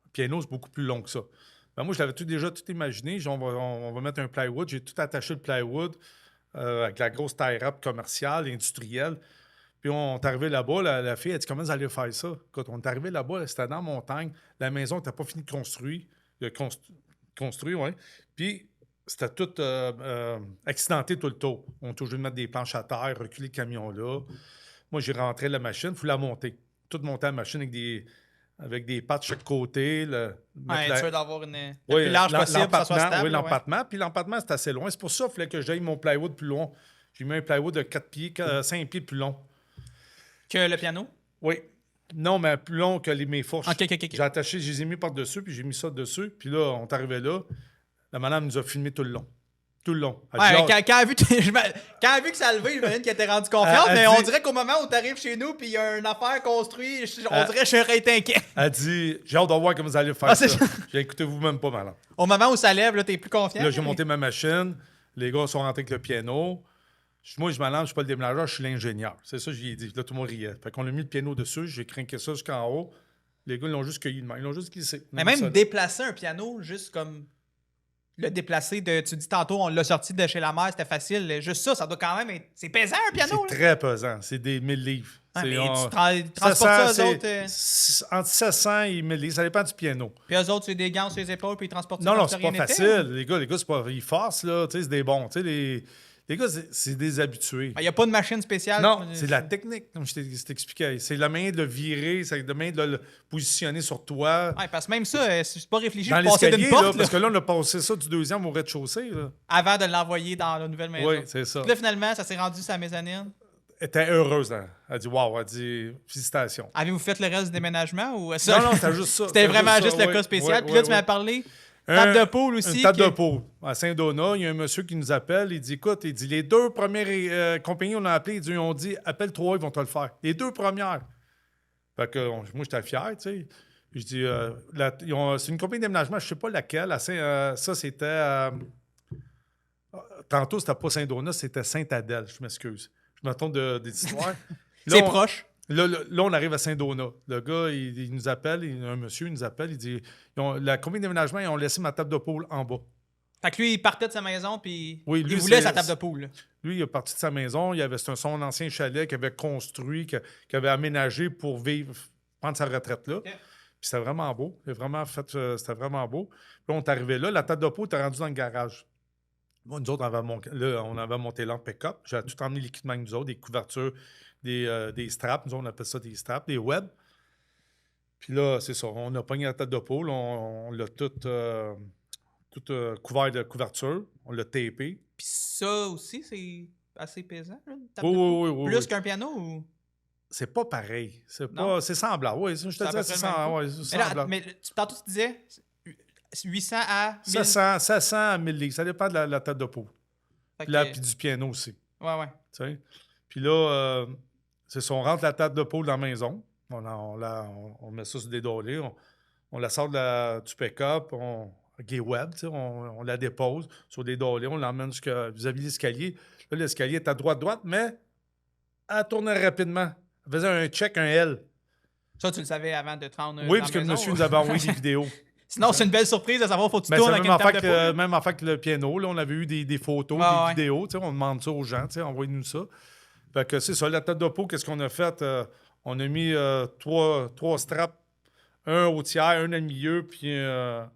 Le piano, c'est beaucoup plus long que ça. Ben moi, je l'avais déjà tout imaginé. On va mettre un plywood. J'ai tout attaché le plywood avec la grosse tie wrap commerciale, industrielle. Puis on est arrivé là-bas. La fille a dit, comment vous allez faire ça? Quand on est arrivé là-bas, c'était dans la montagne. La maison n'était pas finie de construire. Construire, oui. Puis c'était tout accidenté tout le tour. On a toujours de mettre des planches à terre, reculer le camion là. Moi, j'ai rentré la machine, il faut la monter. Tout monter la machine avec des pattes de chaque côté. Ouais, tu veux d'avoir le Oui, plus large possible pour que ça soit stable. oui, l'empattement. Puis l'empattement, c'est assez loin. C'est pour ça qu'il fallait que j'aille mon plywood plus long. J'ai mis un plywood de 4 pieds, 5 pieds plus long. Que le piano? Oui. Non, mais plus long que mes fourches. OK. J'ai attaché, je les ai mis par-dessus, puis j'ai mis ça dessus. Puis là, on est arrivé là. La madame nous a filmé tout le long. Tout le long. Elle dit, Ouais, quand elle a vu quand elle a vu que ça a levé, j'imagine qu'elle était rendue confiante, mais on dirait qu'au moment où tu arrives chez nous puis il y a une affaire construite, on dirait que je serais été inquiet. Elle dit, j'ai hâte de voir comment vous allez faire Ah, c'est ça. ça. J'ai écouté vous même pas, madame. Au moment où ça lève, là, t'es plus confiant. Là, j'ai monté ma machine. Les gars sont rentrés avec le piano. Moi, je me lance, je suis pas le déménageur, je suis l'ingénieur. C'est ça que j'ai dit. Là, tout le monde riait. Fait qu'on a mis le piano dessus, j'ai crinqué ça jusqu'en haut. Les gars, ils l'ont juste cueilli de main. Ils l'ont juste glissé. Mais même déplacer un piano, juste comme le déplacer tu dis tantôt, on l'a sorti de chez la mère, c'était facile. Juste ça doit quand même être. C'est pesant un piano, C'est là. très pesant. C'est des 1000 livres. Ah, mais on- tu transportes ça, eux autres. Entre 700 et 1000 livres. Ça dépend du piano. Puis eux autres, c'est des gants sur les épaules, puis ils transportent ça Non, comme non, si c'est pas rien n'était. facile. Les gars, c'est pas... ils forcent, là. Tu sais, c'est des bons. Tu sais, les gars, c'est des habitués. Il n'y a pas de machine spéciale. Non, c'est de la technique, comme je t'ai expliqué. C'est la main de le virer, c'est la main de le positionner sur toi. Ouais, parce que même ça, c'est pas réfléchi Dans de passer l'escalier, d'une porte là, là, parce que là, on a passé ça du 2e au rez-de-chaussée. Là. avant de l'envoyer dans la nouvelle maison. Oui, c'est ça. Puis là, finalement, ça s'est rendu sa mezzanine. Elle était heureuse. Hein. Elle a dit, wow, elle a dit, félicitations. Avez-vous fait le reste du déménagement ou ça? Non, c'était juste ça. C'était vraiment juste ça, le oui, cas spécial. oui, Puis là, oui, tu m'as oui. parlé table de poule aussi. Une table de poule. À Saint-Donat, il y a un monsieur qui nous appelle. Il dit, écoute, il dit, les 2 premières compagnies qu'on a appelées, ils ont dit, appelle 3, ils vont te le faire. Les 2 premières. Fait que moi, j'étais fier, tu sais. Je dis, c'est une compagnie de déménagement, je ne sais pas laquelle. Ça, c'était... tantôt, c'était pas Saint-Donat, c'était Sainte-Adèle. Je m'excuse. Je me trompe des histoires. C'est proche. Là, on arrive à Saint-Donat. Le gars, il nous appelle, un monsieur, il nous appelle, il dit, la compagnie de déménagement, ils ont laissé ma table de poule en bas. Fait que lui, il partait de sa maison, puis Oui, lui, il voulait c'est- sa table de poule. là. Lui, il est parti de sa maison, c'était son ancien chalet qu'il avait construit, qu'il avait aménagé pour vivre, prendre sa retraite là. OK. c'était vraiment beau. C'était vraiment beau. Puis là, on est arrivé là. La table de pot était rendue dans le garage. Moi, nous autres, on avait monté l'en pick-up. J'avais tout emmené l'équipement avec nous autres, des couvertures, des straps. Nous autres, on appelle ça des straps, des webs. Puis là, c'est ça. On a pogné la tête de pôle. On l'a tout couvert de couverture. On l'a tapé. Puis ça aussi, c'est assez pesant, là, une table Oui, de oui, pot? oui, oui, Plus oui. qu'un piano ou... C'est pas pareil. Non? C'est semblable. Oui, je te C'est à dis, peu c'est près le même semblable. coût. Ouais, c'est Mais, là, semblable. mais tantôt, tu disais 800 à 1000. 700 à 1000 livres. Ça dépend de la tête de pôle. Fait Puis, que- puis du piano aussi. Ouais. Tu sais. Puis là, c'est ça, on rentre la table de pôle dans la maison. On met ça sur des dolés. On la sort du pick-up. Gay web, tu sais, on la dépose sur des dolés. On l'emmène vis-à-vis de l'escalier. Là, l'escalier est à droite, mais elle tournait rapidement. Elle faisait un check, un L. Ça, tu le savais avant de te rendre Oui, dans parce la que le maison, monsieur ou- nous avait envoyé des vidéos. Sinon, c'est une belle surprise de savoir faut que tu Ben, tournes c'est avec même une table de affaire, poule. même affaire que le piano. Là, on avait eu des photos, Ah, des ouais. vidéos. Tu sais, on demande ça aux gens. Tu sais, envoyez-nous ça. Fait que c'est ça, la tête de pot, qu'est-ce qu'on a fait? On a mis trois straps, un au tiers, un dans le milieu, puis un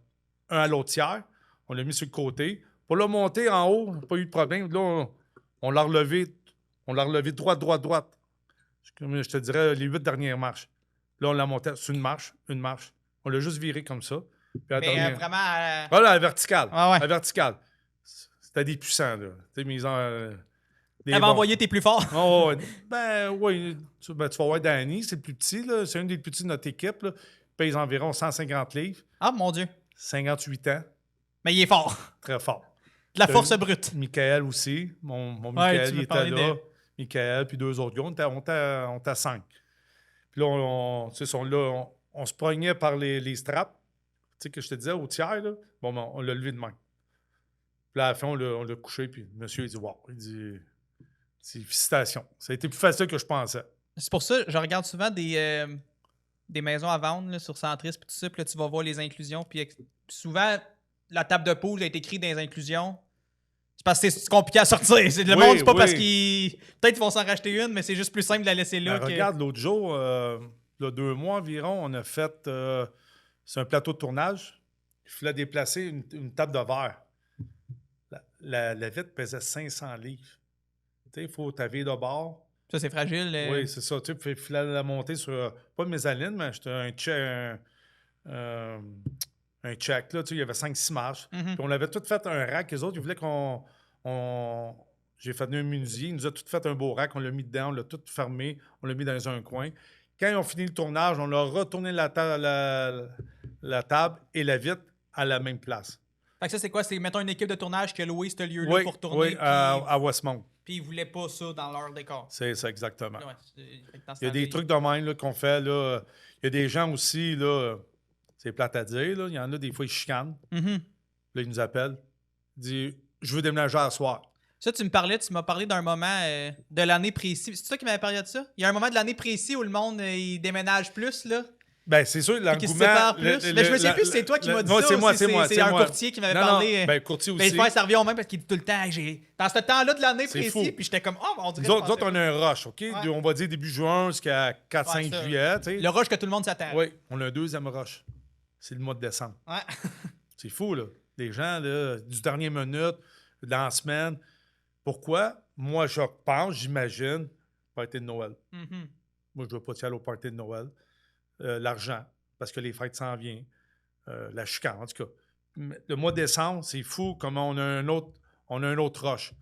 à l'autre tiers. On l'a mis sur le côté. Pour le monter en haut, pas eu de problème. Là, on l'a relevé. On l'a relevé droite. Comme je te dirais, les 8 dernières marches. Là, on l'a monté sur une marche. On l'a juste viré comme ça. Puis la Mais dernière- vraiment... Voilà, la verticale. Ah ouais. La verticale. C'était des puissants, là. Tu sais, des Elle va bons. envoyer tes plus forts. Oh, ouais. Oui. Tu vas voir Danny, c'est le plus petit, là. C'est un des plus petits de notre équipe, là. Il pèse environ 150 livres, Ah, mon Dieu. 58 ans, Mais il est fort. très fort. De la force brute. Michael aussi. Mon Ouais, Michael, tu il me était parlais là. de- Michael, puis 2 autres gars. On était à 5. Puis là, c'est ça, là, on se pognait par les straps. Tu sais, que je te disais, au tiers, là. Bon, ben, on l'a levé de main. Puis là, à la fin, on l'a couché, puis le monsieur, il dit, wow. Il dit, félicitations. Ça a été plus facile que je pensais. C'est pour ça je regarde souvent des maisons à vendre là, sur Centris puis tout ça, puis là, tu vas voir les inclusions. Puis souvent, la table de poule a été écrite dans les inclusions. C'est parce que c'est compliqué à sortir. Le monde, c'est pas parce qu'ils... Peut-être qu'ils vont s'en racheter une, mais c'est juste plus simple de la laisser là. Ben, regarde, l'autre jour, il y a 2 mois environ, on a fait... c'est un plateau de tournage. Il fallait déplacer une table de verre. La vitre pesait 500 livres. Tu sais, il faut taver de bord. Ça, c'est fragile. Oui, c'est ça. Tu sais, il fallait la monter sur... pas une mésaline, mais c'était un check. Là, tu sais, il y avait 5-6 marches. Mhm. Puis on avait tout fait un rack. Les autres, ils voulaient J'ai fait un menuisier. Il nous a tout fait un beau rack. On l'a mis dedans. On l'a tout fermé. On l'a mis dans un coin. Quand ils ont fini le tournage, on leur a retourné la table et la vitre à la même place. Fait que ça, c'est quoi? C'est, mettons, une équipe de tournage qui a loué ce lieu-là Oui, pour tourner. oui, puis, à Westmount. puis ils voulaient pas ça dans leur décor. C'est ça, exactement. Ouais, fait que dans ce Il y a des temps-là, trucs de même là, qu'on fait. Là. Il y a des gens aussi, là, c'est plate à dire. Là. Il y en a des fois, ils chicanent. Mhm. Là, ils nous appellent. Ils disent, je veux déménager à soir. Ça, tu m'as parlé d'un moment de l'année précis. C'est toi qui m'avais parlé de ça? Il y a un moment de l'année précis où le monde, il déménage plus, là? Ben, c'est sûr, Puis l'engouement... qui se sépare plus. Mais je me sais plus si c'est toi qui m'as dit non, ça. c'est ou moi, si c'est moi. C'est un courtier qui m'avait parlé. Ben, courtier Mais aussi. ça revient au même parce qu'il dit tout le temps, dans ce temps-là de l'année C'est précis, fou. puis j'étais comme, oh, on dirait Nous que autres, je nous autres, on a un rush, OK? Ouais. On va dire début juin jusqu'à 4-5 Ouais, ça. juillet, tu sais. le rush que tout le monde s'attend. Oui, on a un deuxième rush. C'est le mois de décembre. Ouais. C'est fou, là. Les gens, là, du dernier minute, dans la semaine. Pourquoi? Moi, je pense, j'imagine, party de Noël. Mhm. Moi, je ne veux pas y aller au party de Noël. L'argent, parce que les fêtes s'en viennent. La chicane, en tout cas. Mais le mois de décembre, c'est fou comment on a un autre rush.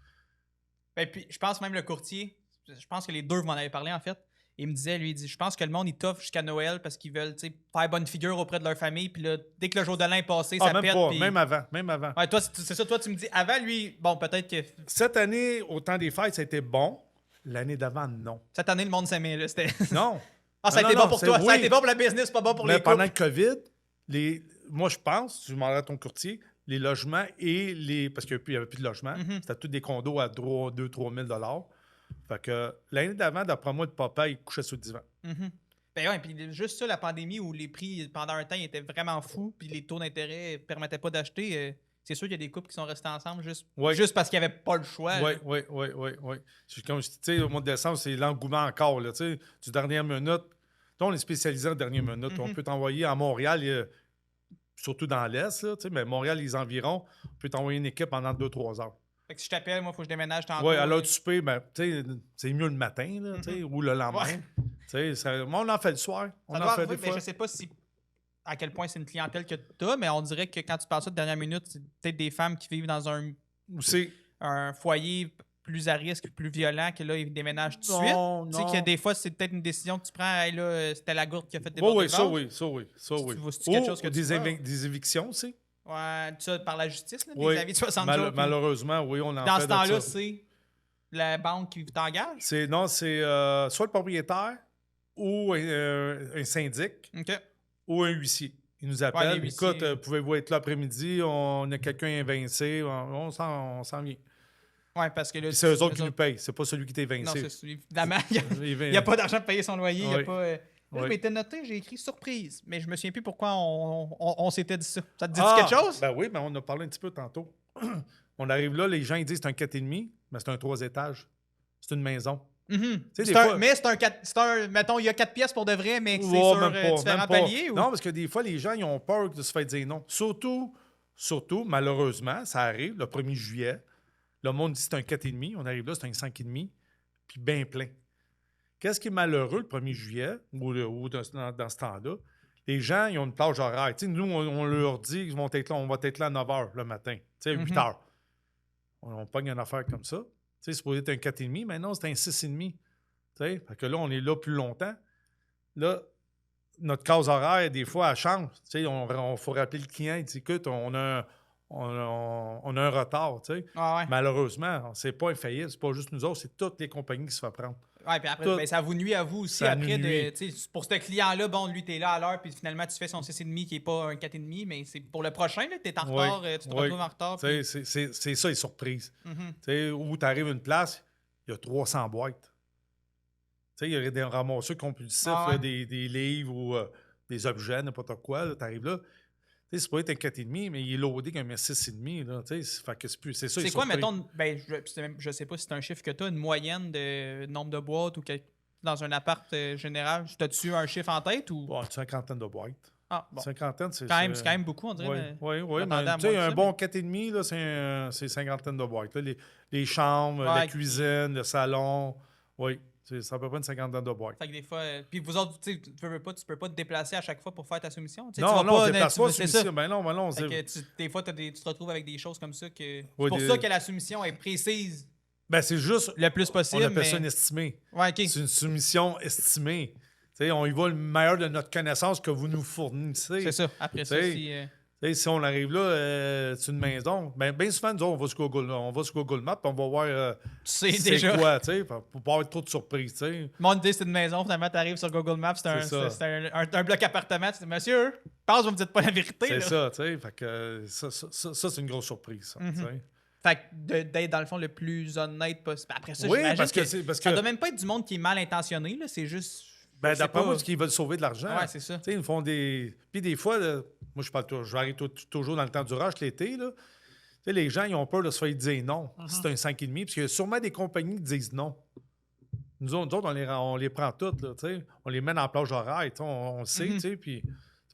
Ben, puis, je pense même le courtier, je pense que les deux, vous m'en avez parlé en fait. Il me disait, lui, il dit, je pense que le monde, il t'offre jusqu'à Noël parce qu'ils veulent tu sais, faire bonne figure auprès de leur famille. Puis là, dès que le jour de l'an est passé, ça même pète. pas, puis- même avant. Ouais, toi, c'est ça, toi, tu me dis, avant lui, bon, peut-être que Cette année, au temps des fêtes, ça a été bon. L'année d'avant, non. cette année, le monde s'aimait. Là, c'était... Non. Ah, ça a Non, été non, bon pour c'est- toi. Ça a oui. été bon pour la business, pas bon pour Mais les pendant couples. le COVID, moi, je pense, tu demanderas à ton courtier, les logements et les... Parce qu'il n'y avait plus de logements. Mhm. C'était tous des condos à 2-3 000 $. Fait que l'année d'avant, d'après moi, le papa, il couchait sur le divan. Mhm. Ben ouais, puis juste ça, la pandémie où les prix, pendant un temps, ils étaient vraiment fous, puis les taux d'intérêt ne permettaient pas d'acheter. C'est sûr qu'il y a des couples qui sont restés ensemble Ouais. juste parce qu'il n'y avait pas le choix. Oui, là. oui. Comme je dis, tu sais, au mois de décembre, c'est l'engouement encore. Là, tu sais, du dernière minute, on est spécialisé en dernière minute. On peut t'envoyer à Montréal, surtout dans l'Est, là, mais Montréal, les environs, on peut t'envoyer une équipe pendant 2-3 heures. Fait que si je t'appelle, moi, il faut que je déménage tantôt. Oui, à l'heure du souper, ben, c'est mieux le matin là, ou le lendemain. Moi, on en fait le soir. On en fait des fois. Je sais pas à quel point c'est une clientèle que tu as, mais on dirait que quand tu parles ça de dernière minute, c'est peut-être des femmes qui vivent dans un foyer plus à risque, plus violent, que là, ils déménagent tout de suite. Tu sais que des fois, c'est peut-être une décision que tu prends. Hey, là, c'était la gourde qui a fait déborder le vase. Ça oui. C'est quelque chose que tu vois. Des évictions aussi. Ouais, ça par la justice, là, Oui. des avis de 60 jours. Malheureusement, oui, on en dans fait ce temps-là, c'est la banque qui t'engage? C'est soit le propriétaire ou un syndic ou un huissier. Il nous appelle. Écoute, pouvez-vous être là après-midi? On a quelqu'un invincé. On s'en vient. Oui, parce que là, c'est eux autres qui nous payent. C'est pas celui qui t'est évincé. Non, c'est évidemment. Il n'y a pas d'argent pour payer son loyer. Il y a pas. Là, je m'étais noté, j'ai écrit surprise, mais je me souviens plus pourquoi on s'était dit ça. Ça te dit quelque chose? Ben oui, mais on a parlé un petit peu tantôt. On arrive là, les gens ils disent c'est un 4,5, mais c'est un 3 étages. C'est une maison. Mais c'est un. Mettons, il y a 4 pièces pour de vrai, mais c'est sur différents paliers? Ou? Non, parce que des fois, les gens ils ont peur de se faire dire non. Surtout, malheureusement, ça arrive le 1er juillet. Le monde dit c'est un 4,5. On arrive là, c'est un 5,5. Puis bien plein. Qu'est-ce qui est malheureux le 1er juillet, ou dans ce temps-là? Les gens, ils ont une plage horaire. T'sais, nous, on leur dit qu'on va être là à 9 h le matin, à 8 h. On pogne une affaire comme ça. C'est supposé être un 4,5, mais non, c'est un 6,5. Fait que là, on est là plus longtemps. Là, notre case horaire, des fois, elle change. On faut rappeler le client, il dit écoute, on a un retard. Malheureusement, c'est pas infaillible, c'est pas juste nous autres, c'est toutes les compagnies qui se font prendre. Oui, puis après, ça vous nuit à vous aussi. Après, pour ce client-là, bon, lui, t'es là à l'heure, puis finalement, tu fais son 6,5 qui n'est pas un 4,5, mais c'est pour le prochain, tu es en retard, tu te retrouves en retard. Puis... C'est ça, les surprises. Où tu arrives à une place, il y a 300 boîtes. Il y aurait des ramasseurs compulsifs, des livres ou des objets, n'importe quoi. Tu arrives là. C'est pas être un 4,5, mais il est loadé comme un 6,5. Là, fait que c'est ça. C'est quoi, mettons, je sais pas si c'est un chiffre que tu as, une moyenne de nombre de boîtes ou dans un appart général? T'as-tu un chiffre en tête? Ou... Bon, une cinquantaine de boîtes. Ah, bon. Cinquantaine, c'est quand même beaucoup, on dirait. Oui. Un bon 4,5, là, c'est cinquantaine de boîtes. Là, les chambres, la cuisine, le salon. Oui. C'est à peu près une cinquantaine de boîtes. Fait que des fois... puis vous autres, tu peux pas te déplacer à chaque fois pour faire ta soumission? Non, on ne déplace pas la soumission. Ben non. Des fois, tu te retrouves avec des choses comme ça. C'est pour ça que la soumission est précise. Ben c'est juste... Le plus possible, on appelle ça une estimée. Ouais, OK. C'est une soumission estimée. On y va le meilleur de notre connaissance que vous nous fournissez. C'est ça. Après ça, si on arrive là, c'est une maison, bien souvent, nous autres, on va sur Google Maps et on va voir c'est déjà quoi, pour pas avoir trop de surprises. Mon idée, c'est une maison. Finalement, tu arrives sur Google Maps, c'est un bloc appartement. Tu dis, monsieur, je pense que vous me dites pas la vérité. C'est ça, tu sais. Fait que ça, c'est une grosse surprise. Fait que d'être, dans le fond, le plus honnête possible. Après ça, oui, parce que ça doit même pas être du monde qui est mal intentionné. Là, c'est juste... d'après moi, parce qu'ils veulent sauver de l'argent. Ouais, c'est ça. Ils me font des... Puis des fois, là, moi, je vais arriver toujours dans le temps du rush l'été. Là. Les gens, ils ont peur de se faire dire non. C'est un 5,5. Parce qu'il y a sûrement des compagnies qui disent non. Nous autres, on les prend toutes. Là, on les met dans la plage horaire. On le sait. Puis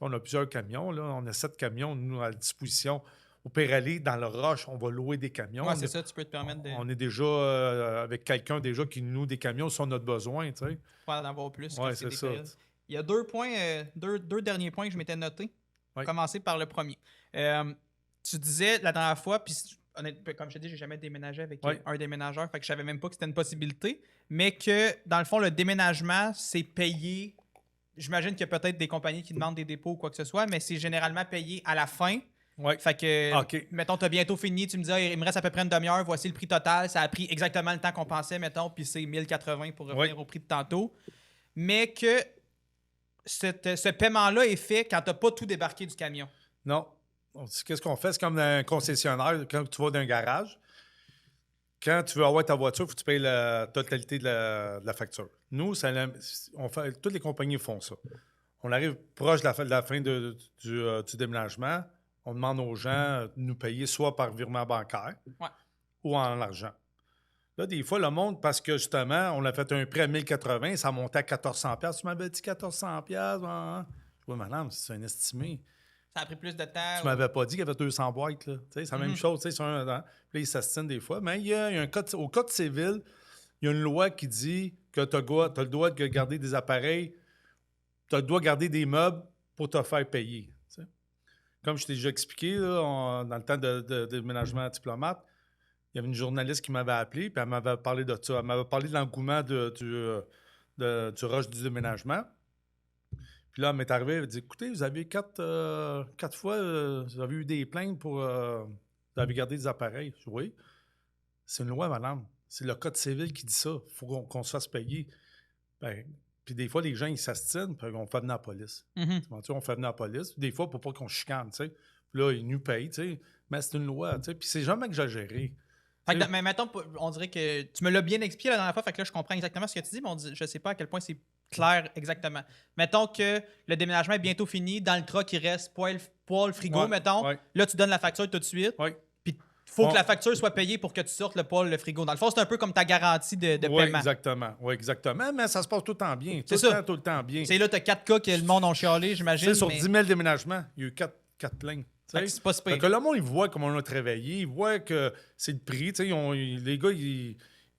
on a plusieurs camions. Là. On a 7 camions, nous, à disposition. Au pire aller, dans le rush, on va louer des camions. Oui, c'est ça. Tu peux te permettre de... On est déjà avec quelqu'un déjà qui nous loue des camions sur notre besoin. Pour en avoir plus. Oui, c'est ça. Il y a 2 points, deux derniers points que je m'étais notés. Oui. Commencer par le premier. Tu disais la dernière fois, puis comme je te dis, j'ai jamais déménagé avec un déménageur, fait que je savais même pas que c'était une possibilité, mais que dans le fond, le déménagement, c'est payé. J'imagine qu'il y a peut-être des compagnies qui demandent des dépôts ou quoi que ce soit, mais c'est généralement payé à la fin. Oui. Fait que, mettons, tu as bientôt fini, tu me dis, il me reste à peu près une demi-heure, voici le prix total. Ça a pris exactement le temps qu'on pensait, mettons, puis c'est 1080 pour revenir au prix de tantôt. Mais que ce paiement-là est fait quand tu n'as pas tout débarqué du camion. Non. Qu'est-ce qu'on fait? C'est comme dans un concessionnaire, quand tu vas dans un garage. Quand tu veux avoir ta voiture, il faut que tu payes la totalité de la facture. Nous, toutes les compagnies font ça. On arrive proche de la fin du déménagement. On demande aux gens de nous payer soit par virement bancaire ou en argent. Là, des fois, le monde, parce que justement, on a fait un prêt à 1080, ça montait à 1400$. Tu m'avais dit 1400$. Hein? Oui, madame, c'est un estimé. Ça a pris plus de temps. Tu m'avais pas dit qu'il y avait 200 boîtes. Là. C'est la même chose. Sur un, puis là, ils s'astinent des fois. Mais il y a un code, au code civil, il y a une loi qui dit que tu as le droit de garder des appareils, tu as le droit de garder des meubles pour te faire payer. T'sais. Comme je t'ai déjà expliqué, là, dans le temps de déménagement diplomate, il y avait une journaliste qui m'avait appelé, puis elle m'avait parlé de ça. Elle m'avait parlé de l'engouement du rush du déménagement. Puis là, elle m'est arrivée, elle m'a dit, écoutez, vous avez quatre fois, vous avez eu des plaintes pour... vous avez gardé des appareils. Je dis, oui. C'est une loi, madame. C'est le code civil qui dit ça. Il faut qu'on se fasse payer. Ben, puis des fois, les gens, ils s'astinent, puis on fait venir la police. On fait venir la police. Puis des fois, pour pas qu'on chicane, tu sais. Puis là, ils nous payent, tu sais. Mais c'est une loi, tu sais. Puis c'est jamais exagéré. Fait que, mais mettons, on dirait que tu me l'as bien expliqué la dernière fois, fait que là, je comprends exactement ce que tu dis, mais je sais pas à quel point c'est clair exactement. Mettons que le déménagement est bientôt fini, dans le truck, il reste poêle, frigo, mettons. Ouais. Là, tu donnes la facture tout de suite. Ouais. Puis il faut que la facture soit payée pour que tu sortes le poêle, le frigo. Dans le fond, c'est un peu comme ta garantie de paiement. Exactement. Oui, exactement. Mais ça se passe tout le temps bien. Tout le temps bien. C'est là, tu as 4 cas que le monde a chialé, j'imagine. Sur 10 000 déménagements, il y a eu 4 plaintes. C'est pas super. Que le monde, il voit comment on a travaillé, il voit que c'est le prix. Les gars,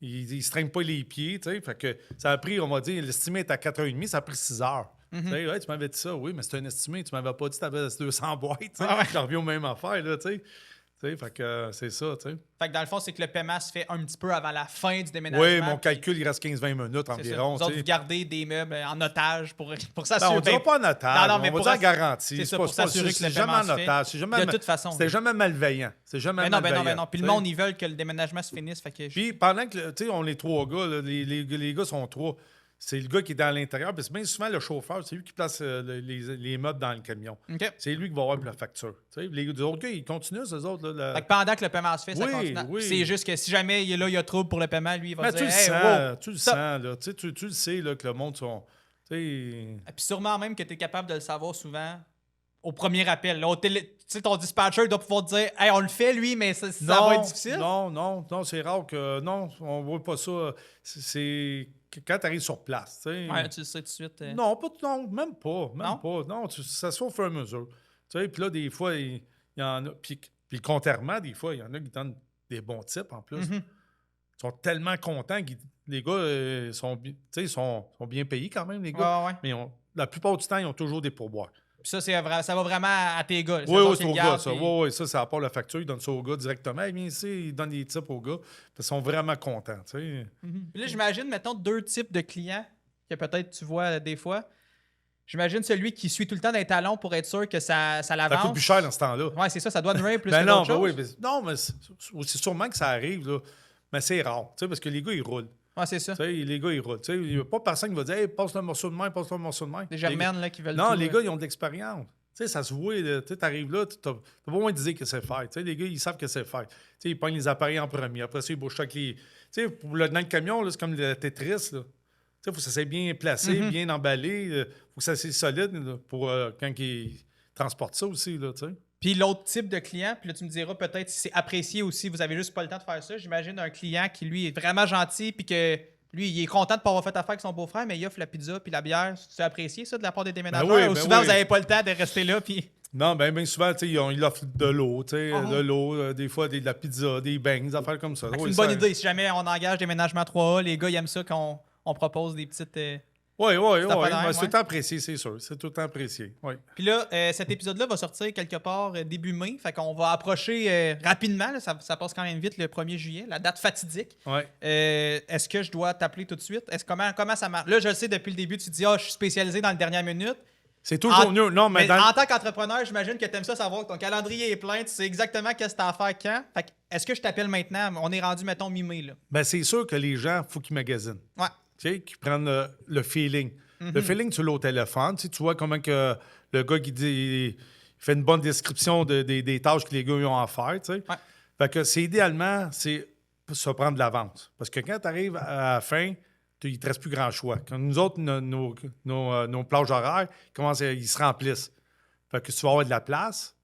ils se traînent pas les pieds. Fait que ça a pris, on va dire, l'estimé est à 4h30, ça a pris 6 heures. Ouais, tu m'avais dit ça, oui, mais c'est un estimé. Tu m'avais pas dit que tu avais 200 boîtes. J'en reviens aux mêmes affaires. Là, fait que c'est ça. Fait que dans le fond, c'est que le paiement se fait un petit peu avant la fin du déménagement. Oui, mon calcul, il reste 15-20 minutes environ. Vous autres, vous gardez des meubles en otage pour s'assurer. On ne dira pas en otage, on va dire en garantie. C'est ça, pour s'assurer que le paiement se fait. De toute façon. C'était jamais malveillant. C'est jamais malveillant. Mais non. Puis le monde, ils veulent que le déménagement se finisse. Fait que puis pendant que, tu sais, on est 3 gars, là, les gars sont 3. C'est le gars qui est dans l'intérieur. Puis c'est bien souvent le chauffeur, c'est lui qui place les meubles dans le camion. Okay. C'est lui qui va avoir la facture. Les autres gars, ils continuent, ces autres. Là, fait que pendant que le paiement se fait, ça continue. Oui. C'est juste que si jamais il y a trouble pour le paiement, lui, il va dire tu le sens, là. Tu le sais là, que le monde sont. Et puis sûrement même que tu es capable de le savoir souvent au premier appel. Là, ton dispatcher doit pouvoir te dire hey, on le fait, lui, mais ça va être difficile. Non, c'est rare que. Non, on voit pas ça. C'est. Quand tu arrives sur place, tu sais. Ouais, tu le sais tout de suite. Non, même pas. Non, ça se fait au fur et à mesure. Tu sais, puis là, des fois, il y en a. Puis le compte-errement, des fois, il y en a qui donnent des bons types en plus. Ils sont tellement contents. Les gars sont bien payés quand même, les gars. Ouais. Mais la plupart du temps, ils ont toujours des pourboires. Puis ça, ça va vraiment à tes gars. Oui, c'est aux gars, ça. Oui, ça part la facture, ils donnent ça aux gars directement. Viens ici, ils donnent des tips aux gars. Ils sont vraiment contents, tu sais. Puis là, j'imagine, mettons, 2 types de clients que peut-être tu vois des fois. J'imagine celui qui suit tout le temps des talons pour être sûr que ça l'avance. Ça coûte plus cher dans ce temps-là. Oui, c'est ça doit durer plus que d'autres choses. Non, mais c'est sûrement que ça arrive, là. Mais c'est rare, tu sais, parce que les gars, ils roulent. Ouais, c'est ça. Les gars, ils roulent. Il n'y a pas personne qui va dire hey, passe le morceau de main, passe le morceau de main. Des Germaines là, qui veulent non, les gars, ils ont de l'expérience. Tu sais, ça se voit, tu arrives là, tu n'as pas besoin de dire que c'est faire. Tu sais, les gars, ils savent que c'est faire. Tu sais, ils pognent les appareils en premier. Après ça, ils bouchent avec les. Tu sais, dans le camion, là, c'est comme le Tetris. Tu sais, il faut que ça soit bien placé, bien emballé. Il faut que ça soit solide là, pour quand ils transportent ça aussi. Là, tu sais. Puis l'autre type de client, puis là, tu me diras peut-être si c'est apprécié aussi, vous avez juste pas le temps de faire ça. J'imagine un client qui, lui, est vraiment gentil, puis que. Lui, il est content de ne pas avoir fait affaire avec son beau-frère, mais il offre la pizza puis la bière. Tu as apprécié ça de la part des déménageurs? Ou souvent, vous n'avez pas le temps de rester là? Puis... Non, bien souvent, ils offrent de l'eau, des fois de la pizza, des beignes, des affaires comme ça. C'est une bonne idée. Si jamais on engage Déménagement 3A, les gars, ils aiment ça qu'on propose des petites... Oui. C'est tout le temps apprécié, c'est sûr. C'est tout le temps apprécié. Oui. Puis là, cet épisode-là va sortir quelque part début mai. Fait qu'on va approcher rapidement. Là, ça passe quand même vite le 1er juillet, la date fatidique. Oui. Est-ce que je dois t'appeler tout de suite? Comment ça marche? Là, je le sais depuis le début, tu dis je suis spécialisé dans la dernière minute. C'est toujours mieux. Non, mais en tant qu'entrepreneur, j'imagine que tu aimes ça savoir que ton calendrier est plein, tu sais exactement qu'est-ce que tu as à faire quand. Fait que, est-ce que je t'appelle maintenant? On est rendu, mettons, mi-mai. Là. Ben, c'est sûr que les gens, il faut qu'ils magasinent. Ouais. Tu sais, qui prennent le feeling. Le feeling, tu l'as au téléphone. Tu vois comment que le gars qui dit, il fait une bonne description des tâches que les gars ont à faire. Tu sais. Ouais. Fait que c'est idéalement, c'est se prendre de l'avance. Parce que quand tu arrives à la fin, il ne te reste plus grand choix. Quand nous autres, nos plages horaires, ils se remplissent. Fait que si tu vas avoir de la place,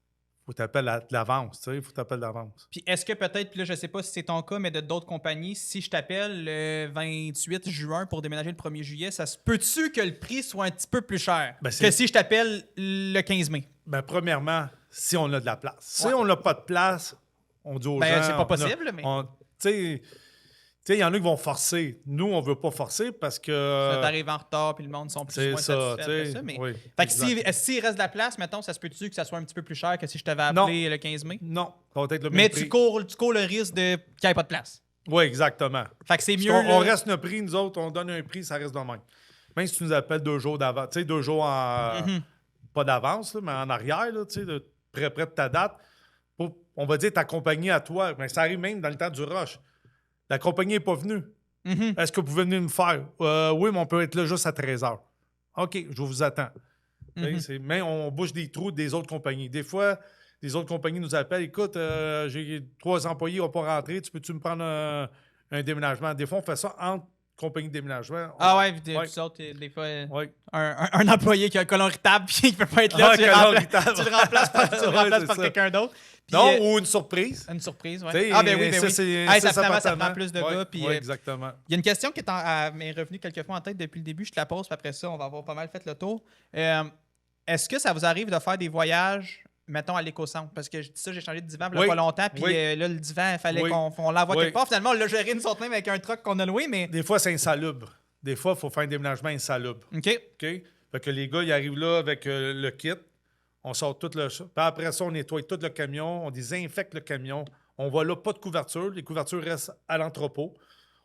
faut t'appeler de l'avance, tu sais, faut t'appeler d'avance. Puis est-ce que peut-être, puis là, je sais pas si c'est ton cas, mais de d'autres compagnies, si je t'appelle le 28 juin pour déménager le 1er juillet, ça se peut-tu que le prix soit un petit peu plus cher Ben, que si je t'appelle le 15 mai? Ben, premièrement, si on a de la place. Si on n'a pas de place, on dit aux gens... C'est pas possible, mais... Tu sais, il y en a qui vont forcer. Nous, on veut pas forcer parce que... Ça t'arrive en retard, puis le monde sont plus ou c'est moins ça, satisfaits tu après sais. ça. Mais... Oui, Fait que exact. s'il reste de la place, mettons, ça se peut-tu que ça soit un petit peu plus cher que si je t'avais appelé le 15 mai? Non, ça va être le même Mais prix. tu cours le risque qu'il n'y ait pas de place. Oui, exactement. Fait que c'est Parce mieux... qu'on- on là- reste notre prix, nous autres, on donne un prix, ça reste de même. Même si tu nous appelles 2 jours d'avance, tu sais, 2 jours en... Pas d'avance, là, mais en arrière, là, tu sais, près de ta date, on va dire ta compagnie à toi. Mais ça arrive même dans le temps du rush. La compagnie n'est pas venue. Est-ce que vous pouvez venir me faire? Oui, mais on peut être là juste à 13h. OK, je vous attends. Mais on bouge des trous des autres compagnies. Des fois, les autres compagnies nous appellent. Écoute, j'ai 3 employés qui n'ont pas rentré. Tu peux-tu me prendre un déménagement? Des fois, on fait ça entre compagnies de déménagement. Ah ouais, Ouais. tu sautes des fois... Oui. Un employé qui a un colon irritable puis qui peut pas être là, Ah, tu le colon remplaces, irritable. tu le remplaces par, tu le Ouais, remplaces c'est par ça. quelqu'un d'autre. Puis, Non, ou une surprise. une surprise, Tu sais, ouais. Ah ben oui, ben ça, oui. c'est- Hey, ça, ça finalement, ça appartement. prend plus de Ouais, gars. Puis, ouais, exactement. il y a une question qui m'est revenue quelques fois en tête depuis le début. Je te la pose, puis après ça, on va avoir pas mal fait le tour. Est-ce que ça vous arrive de faire des voyages, mettons, à l'éco-centre? Parce que j'ai changé de divan il y a Oui. pas longtemps, puis Oui. là, le divan, il fallait Oui. qu'on l'envoie Oui. quelque part. Finalement, on l'a géré nous autres même avec un truck qu'on a loué, mais... Des fois, c'est insalubre. Des fois, il faut faire un déménagement insalubre. OK. OK? Fait que les gars, ils arrivent là avec le kit. On sort tout le... Puis après ça, on nettoie tout le camion. On désinfecte le camion. On va là, pas de couverture. Les couvertures restent à l'entrepôt.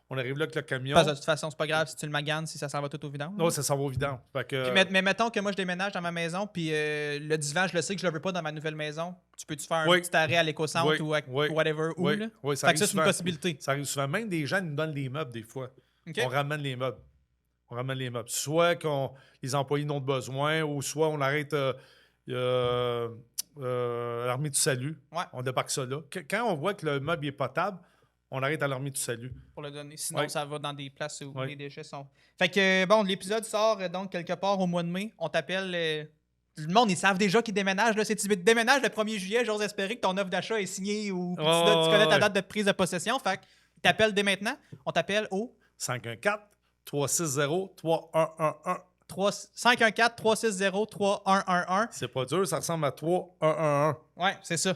On arrive là avec le camion. Parce que de toute façon, c'est pas grave si tu le maganes, si ça s'en va tout au vidange. Non, ça s'en va au vidange. Fait que, Puis, mais mettons que moi, je déménage dans ma maison, puis le divan, je le sais que je le veux pas dans ma nouvelle maison. Tu peux-tu faire un Oui. petit arrêt à l'éco-centre Oui. ou à Oui. whatever, où, Oui. là? Oui, ça Fait que ça, arrive c'est une souvent. possibilité. Ça arrive souvent. Même des gens nous donnent les meubles des fois. OK. On ramène les meubles. On ramène les meubles. Soit les employés n'ont besoin, ou soit on arrête l'armée du salut. Ouais. On débarque ça là. Quand on voit que le meuble est potable, on arrête à l'armée du salut. Pour le donner. Sinon, Oui. ça va dans des places où Oui. les déchets sont. Fait que, bon, l'épisode sort donc quelque part au mois de mai. On t'appelle. Le monde, ils savent déjà qu'ils déménagent. Là. Si tu déménages le 1er juillet, j'ose espérer que ton offre d'achat est signée ou que tu connais ta date de prise de possession. Fait que t'appelles dès maintenant. On t'appelle au 514-360-3111. 514-360-3111. C'est pas dur, ça ressemble à 3111. Ouais, c'est ça.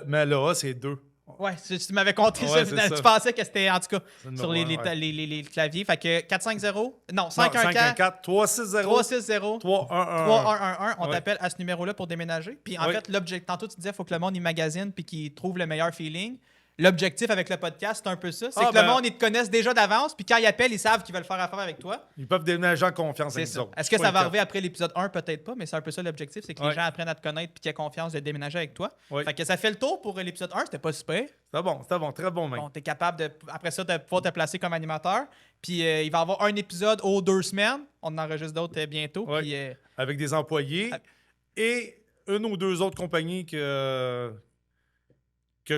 Mais le A, c'est 2. Ouais, tu m'avais compté Ouais, ça. c'est Tu ça. pensais que c'était, en tout cas, C'est le sur numéro un, ouais. les claviers. Fait que 450. Non, 514-360-3111. 514-360. 3111, on Ouais. t'appelle à ce numéro-là pour déménager. Puis en Oui. fait, tantôt tu disais qu'il faut que le monde il magasine puis qu'il trouve le meilleur feeling. L'objectif avec le podcast, c'est un peu ça. C'est que le monde, ils te connaissent déjà d'avance, puis quand ils appellent, ils savent qu'ils veulent faire affaire avec toi. Ils peuvent déménager en confiance C'est avec ça. nous autres. Est-ce que C'est ça pas va le arriver après l'épisode 1? Peut-être pas, mais c'est un peu ça l'objectif, c'est que les Ouais. gens apprennent à te connaître puis qu'ils aient confiance de déménager avec toi. Oui. Fait que ça fait le tour pour l'épisode 1, c'était pas super. C'était bon, très bon même. Bon, t'es capable de, après ça, de pouvoir te placer comme animateur. Puis il va y avoir un épisode aux 2 semaines. On en enregistre d'autres bientôt. Ouais. Puis, Avec des employés et une ou deux autres compagnies que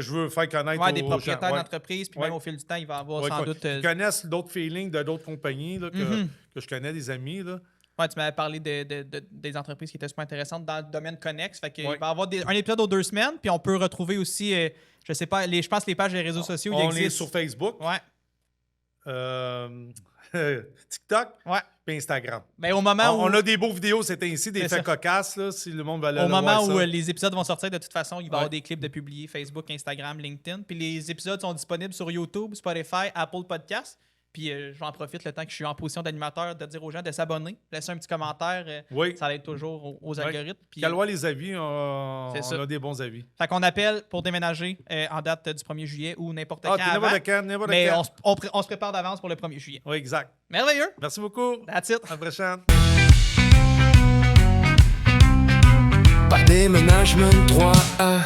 je veux faire connaître ouais, aux des propriétaires gens. Ouais. d'entreprise. Puis Ouais. même au fil du temps, il va y avoir Ouais, sans quoi. doute... Ils connaissent d'autres feelings de d'autres compagnies là, que je connais, des amis. Là. Ouais, tu m'avais parlé des entreprises qui étaient super intéressantes dans le domaine connexe. Fait qu'il Ouais. va y avoir un épisode aux 2 semaines, puis on peut retrouver aussi, je sais pas, je pense les pages des réseaux sociaux, ils On existent. est sur Facebook, Ouais. TikTok Ouais. et Instagram. Ben, au moment où, On a des beaux vidéos, c'est ainsi, des C'est faits ça. cocasses, là, si le monde va aller au moment voir où ça. les épisodes vont sortir, de toute façon, il va y avoir Ouais. des clips de publiés Facebook, Instagram, LinkedIn. Puis les épisodes sont disponibles sur YouTube, Spotify, Apple Podcasts. Puis j'en profite le temps que je suis en position d'animateur de dire aux gens de s'abonner, laisser un petit commentaire. Oui. Ça aide toujours aux algorithmes. Puis, Qu'à les avis, on C'est ça. a des bons avis. fait qu'on appelle pour déménager en date du 1er juillet ou n'importe quand avant. N'importe Mais quand. on se prépare d'avance pour le 1er juillet. Oui, exact. Merveilleux! Merci beaucoup. That's it! À la prochaine. Par déménagement 3A.